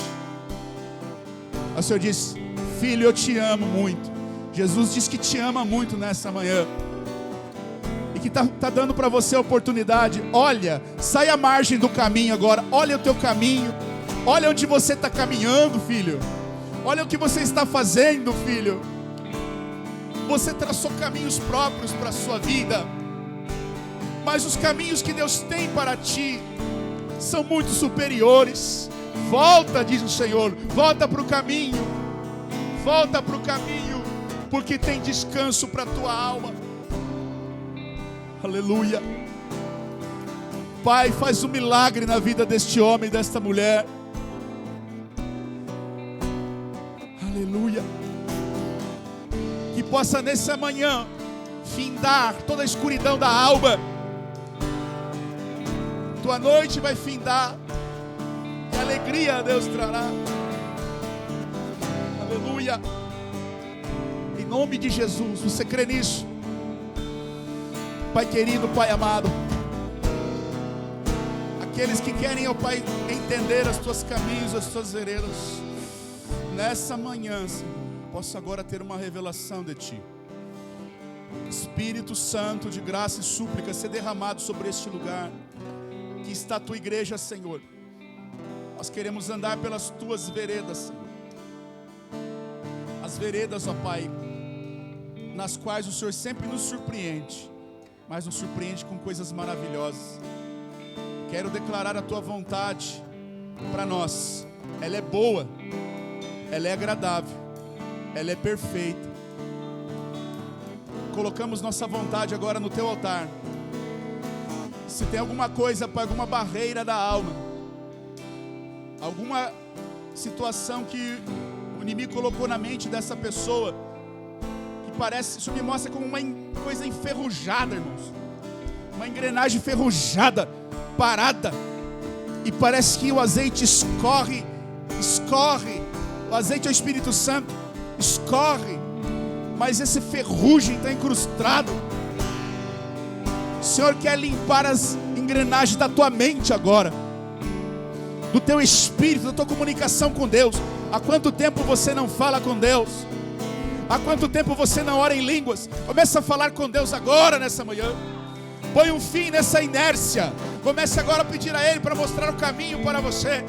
O Senhor diz: filho, eu te amo muito. Jesus diz que te ama muito nessa manhã. E que está dando para você a oportunidade. Olha, sai à margem do caminho agora. Olha o teu caminho. Olha onde você está caminhando, filho. Olha o que você está fazendo, filho. Você traçou caminhos próprios para a sua vida. Mas os caminhos que Deus tem para ti são muito superiores. Volta, diz o Senhor. Volta para o caminho. Volta para o caminho. Porque tem descanso para a tua alma. Aleluia. Pai, faz um milagre na vida deste homem e desta mulher. Aleluia. Que possa nessa manhã findar toda a escuridão da alma. Tua noite vai findar e alegria Deus trará. Aleluia. Em nome de Jesus, você crê nisso? Pai querido, Pai amado, aqueles que querem, ó Pai, entender os teus caminhos, as tuas veredas, nessa manhã, Senhor, posso agora ter uma revelação de Ti. Espírito Santo de graça e súplica ser derramado sobre este lugar, que está a Tua igreja, Senhor. Nós queremos andar pelas Tuas veredas, Senhor. As veredas, ó Pai, nas quais o Senhor sempre nos surpreende. mas nos surpreende com coisas maravilhosas. Quero declarar a tua vontade para nós. Ela é boa, ela é agradável, ela é perfeita. Colocamos nossa vontade agora no teu altar. Se tem alguma coisa, Pai, alguma barreira da alma, alguma situação que o inimigo colocou na mente dessa pessoa, que parece, isso me mostra como uma coisa enferrujada, irmãos, uma engrenagem enferrujada, parada, e parece que o azeite escorre, o azeite é o Espírito Santo, escorre, mas esse ferrugem está incrustado. O Senhor quer limpar as engrenagens da tua mente agora, do teu espírito, da tua comunicação com Deus. Há quanto tempo você não fala com Deus? Há quanto tempo você não ora em línguas? Começa a falar com Deus agora, nessa manhã. Põe um fim nessa inércia. Comece agora a pedir a Ele para mostrar o caminho para você.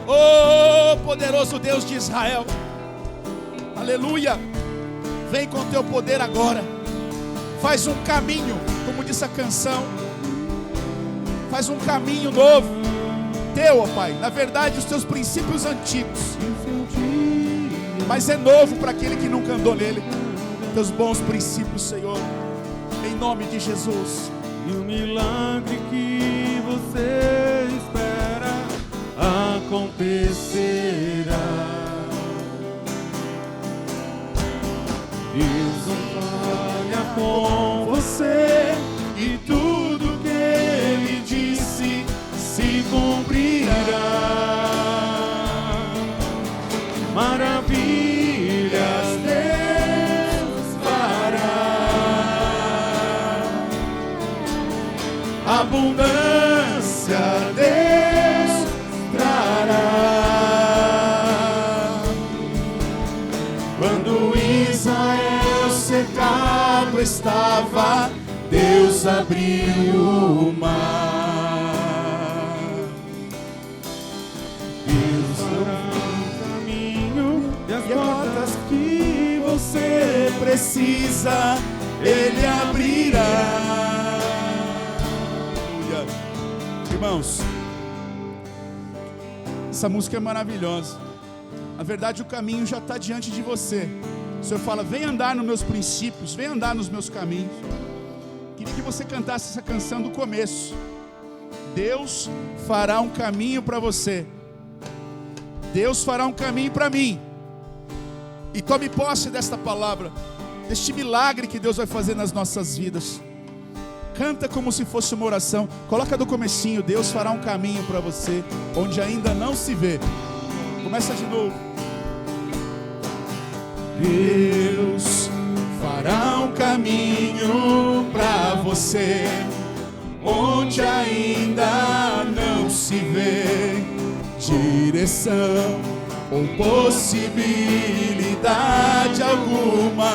Oh, poderoso Deus de Israel, aleluia. Vem com teu poder agora. Faz um caminho, como diz a canção. Faz um caminho novo teu, ó Pai. Na verdade, os teus princípios antigos, mas é novo para aquele que nunca andou nele. Teus bons princípios, Senhor, em nome de Jesus. E o milagre que você espera acontecerá. Deus não falha com você, e tudo que Ele disse se cumprirá. Maravilhas Deus fará, abundância Deus trará. Quando Israel cercado estava, Deus abriu o mar. Deus fará um caminho, e as portas que você precisa, Ele abrirá. Irmãos, essa música é maravilhosa. Na verdade, o caminho já está diante de você. O Senhor fala: vem andar nos meus princípios, vem andar nos meus caminhos. Queria que você cantasse essa canção do começo. Deus fará um caminho para você. Deus fará um caminho para mim. E tome posse desta palavra, deste milagre que Deus vai fazer nas nossas vidas. Canta como se fosse uma oração. Coloca do comecinho: Deus fará um caminho para você onde ainda não se vê. Começa de novo. Deus fará um caminho para você onde ainda não se vê direção ou possibilidade alguma.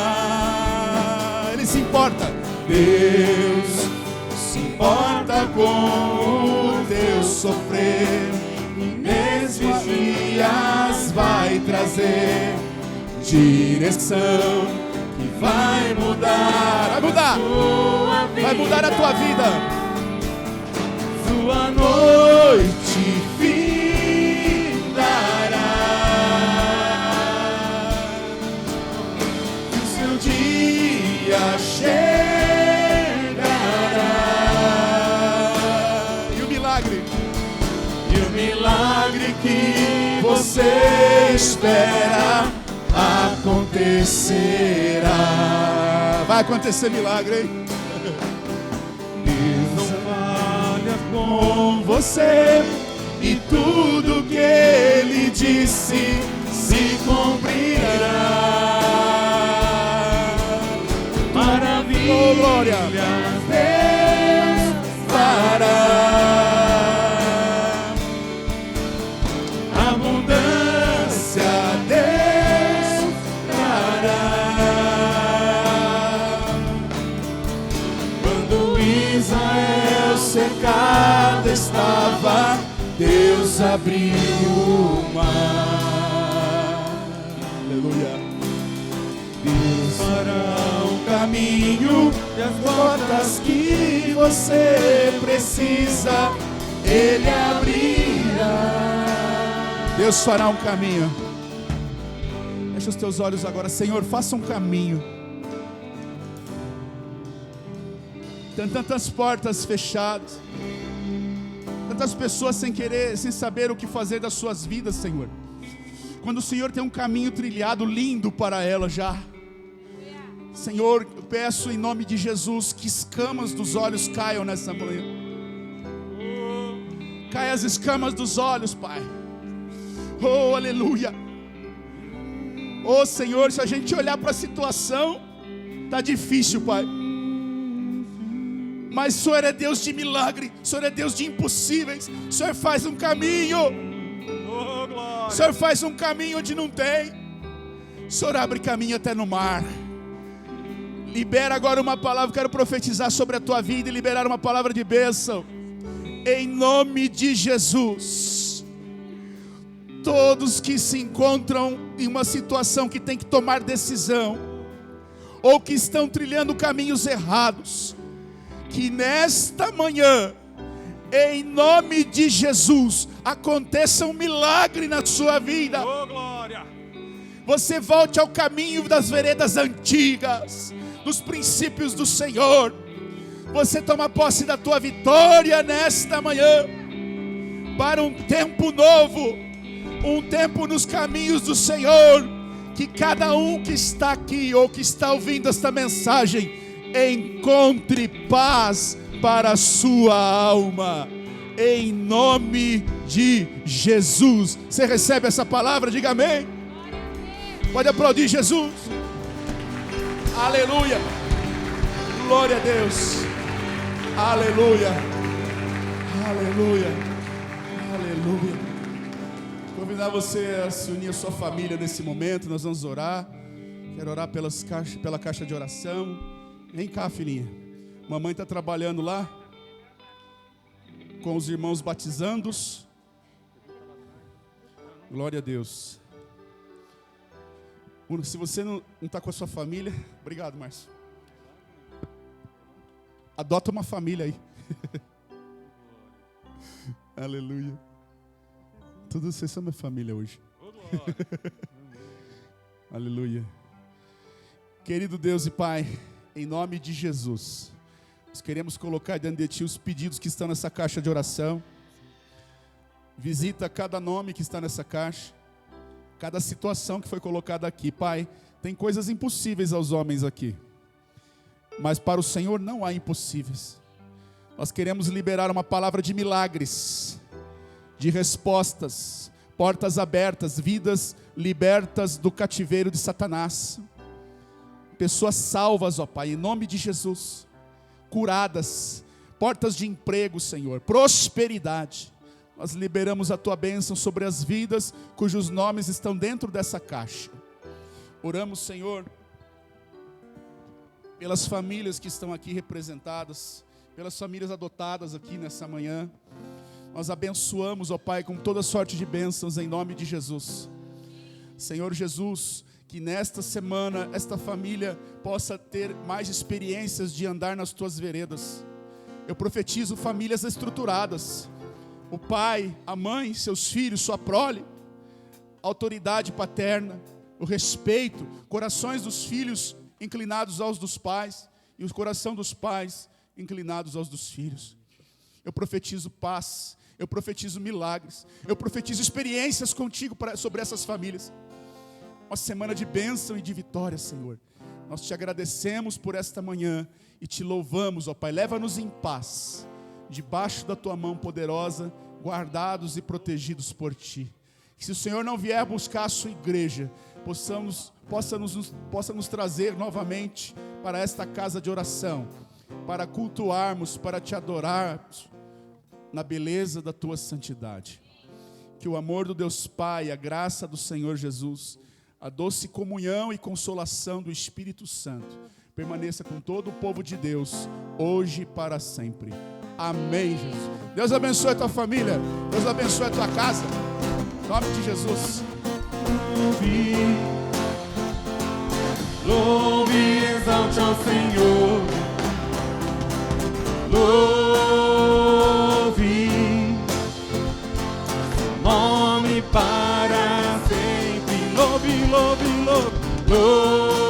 Ele se importa. Deus se importa com o teu sofrer, e nesses dias vai trazer direção que vai mudar, vai mudar a tua vida. Sua noite findará, e o seu dia chegará. E o milagre que você espera acontecerá. Vai acontecer milagre, hein? Deus não falha com você, e tudo que Ele disse se cumprirá. Maravilha, oh, glória, Deus fará. Abundância Deus trará. Quando Israel cercado estava, Deus abriu o mar. Aleluia. Deus fará um caminho, e e as portas que você precisa, Ele abrirá. Deus fará um caminho. Fecha os teus olhos agora. Senhor, faça um caminho. Tem tantas portas fechadas, tantas pessoas sem querer, sem saber o que fazer das suas vidas, Senhor. Quando o Senhor tem um caminho trilhado lindo para elas já. Senhor, eu peço em nome de Jesus que escamas dos olhos caiam nessa manhã. Caia as escamas dos olhos, Pai. Oh, aleluia. Oh, Senhor, se a gente olhar para a situação, tá difícil, Pai. Mas o Senhor é Deus de milagre, o Senhor é Deus de impossíveis. O Senhor faz um caminho. O Senhor faz um caminho onde não tem. O Senhor abre caminho até no mar. Libera agora uma palavra, quero profetizar sobre a tua vida e liberar uma palavra de bênção. Em nome de Jesus. Todos que se encontram em uma situação que tem que tomar decisão, ou que estão trilhando caminhos errados, que nesta manhã, em nome de Jesus, aconteça um milagre na sua vida. Oh, glória. Você volte ao caminho das veredas antigas, dos princípios do Senhor. Você toma posse da tua vitória nesta manhã, para um tempo novo, um tempo nos caminhos do Senhor. Que cada um que está aqui ou que está ouvindo esta mensagem encontre paz para a sua alma, em nome de Jesus. Você recebe essa palavra? Diga amém. Pode aplaudir Jesus. Aleluia. Glória a Deus. Aleluia. Aleluia. Aleluia. Convidar você a se unir à sua família nesse momento. Nós vamos orar. Quero orar pela caixa de oração. Vem cá, filhinha. Mamãe está trabalhando lá com os irmãos batizandos. Glória a Deus. Se você não está com a sua família, obrigado, Márcio. Adota uma família aí. Aleluia. Todos vocês são minha família hoje. Aleluia. Querido Deus e Pai, em nome de Jesus, nós queremos colocar diante de Ti os pedidos que estão nessa caixa de oração. Visita cada nome que está nessa caixa, cada situação que foi colocada aqui. Pai, tem coisas impossíveis aos homens aqui, mas para o Senhor não há impossíveis. Nós queremos liberar uma palavra de milagres, de respostas, portas abertas, vidas libertas do cativeiro de Satanás. Pessoas salvas, ó Pai, em nome de Jesus, curadas, portas de emprego, Senhor, prosperidade. Nós liberamos a Tua bênção sobre as vidas cujos nomes estão dentro dessa caixa. Oramos, Senhor, pelas famílias que estão aqui representadas, pelas famílias adotadas aqui nessa manhã. Nós abençoamos, ó Pai, com toda sorte de bênçãos em nome de Jesus. Senhor Jesus, que nesta semana esta família possa ter mais experiências de andar nas Tuas veredas. Eu profetizo famílias estruturadas. O pai, a mãe, seus filhos, sua prole, autoridade paterna, o respeito, corações dos filhos inclinados aos dos pais e o coração dos pais inclinados aos dos filhos. Eu profetizo paz, eu profetizo milagres, eu profetizo experiências contigo sobre essas famílias. Uma semana de bênção e de vitória, Senhor. Nós te agradecemos por esta manhã e te louvamos, ó Pai. Leva-nos em paz, debaixo da Tua mão poderosa, guardados e protegidos por Ti. Que se o Senhor não vier buscar a Sua igreja, possa nos trazer novamente para esta casa de oração, para cultuarmos, para Te adorarmos na beleza da Tua santidade. Que o amor do Deus Pai, a graça do Senhor Jesus, a doce comunhão e consolação do Espírito Santo permaneça com todo o povo de Deus, hoje e para sempre. Amém, Jesus. Deus abençoe a tua família. Deus abençoe a tua casa. Em nome de Jesus. Louve e exalte ao Senhor. louve nome para sempre. Louve, louve, louve, louve.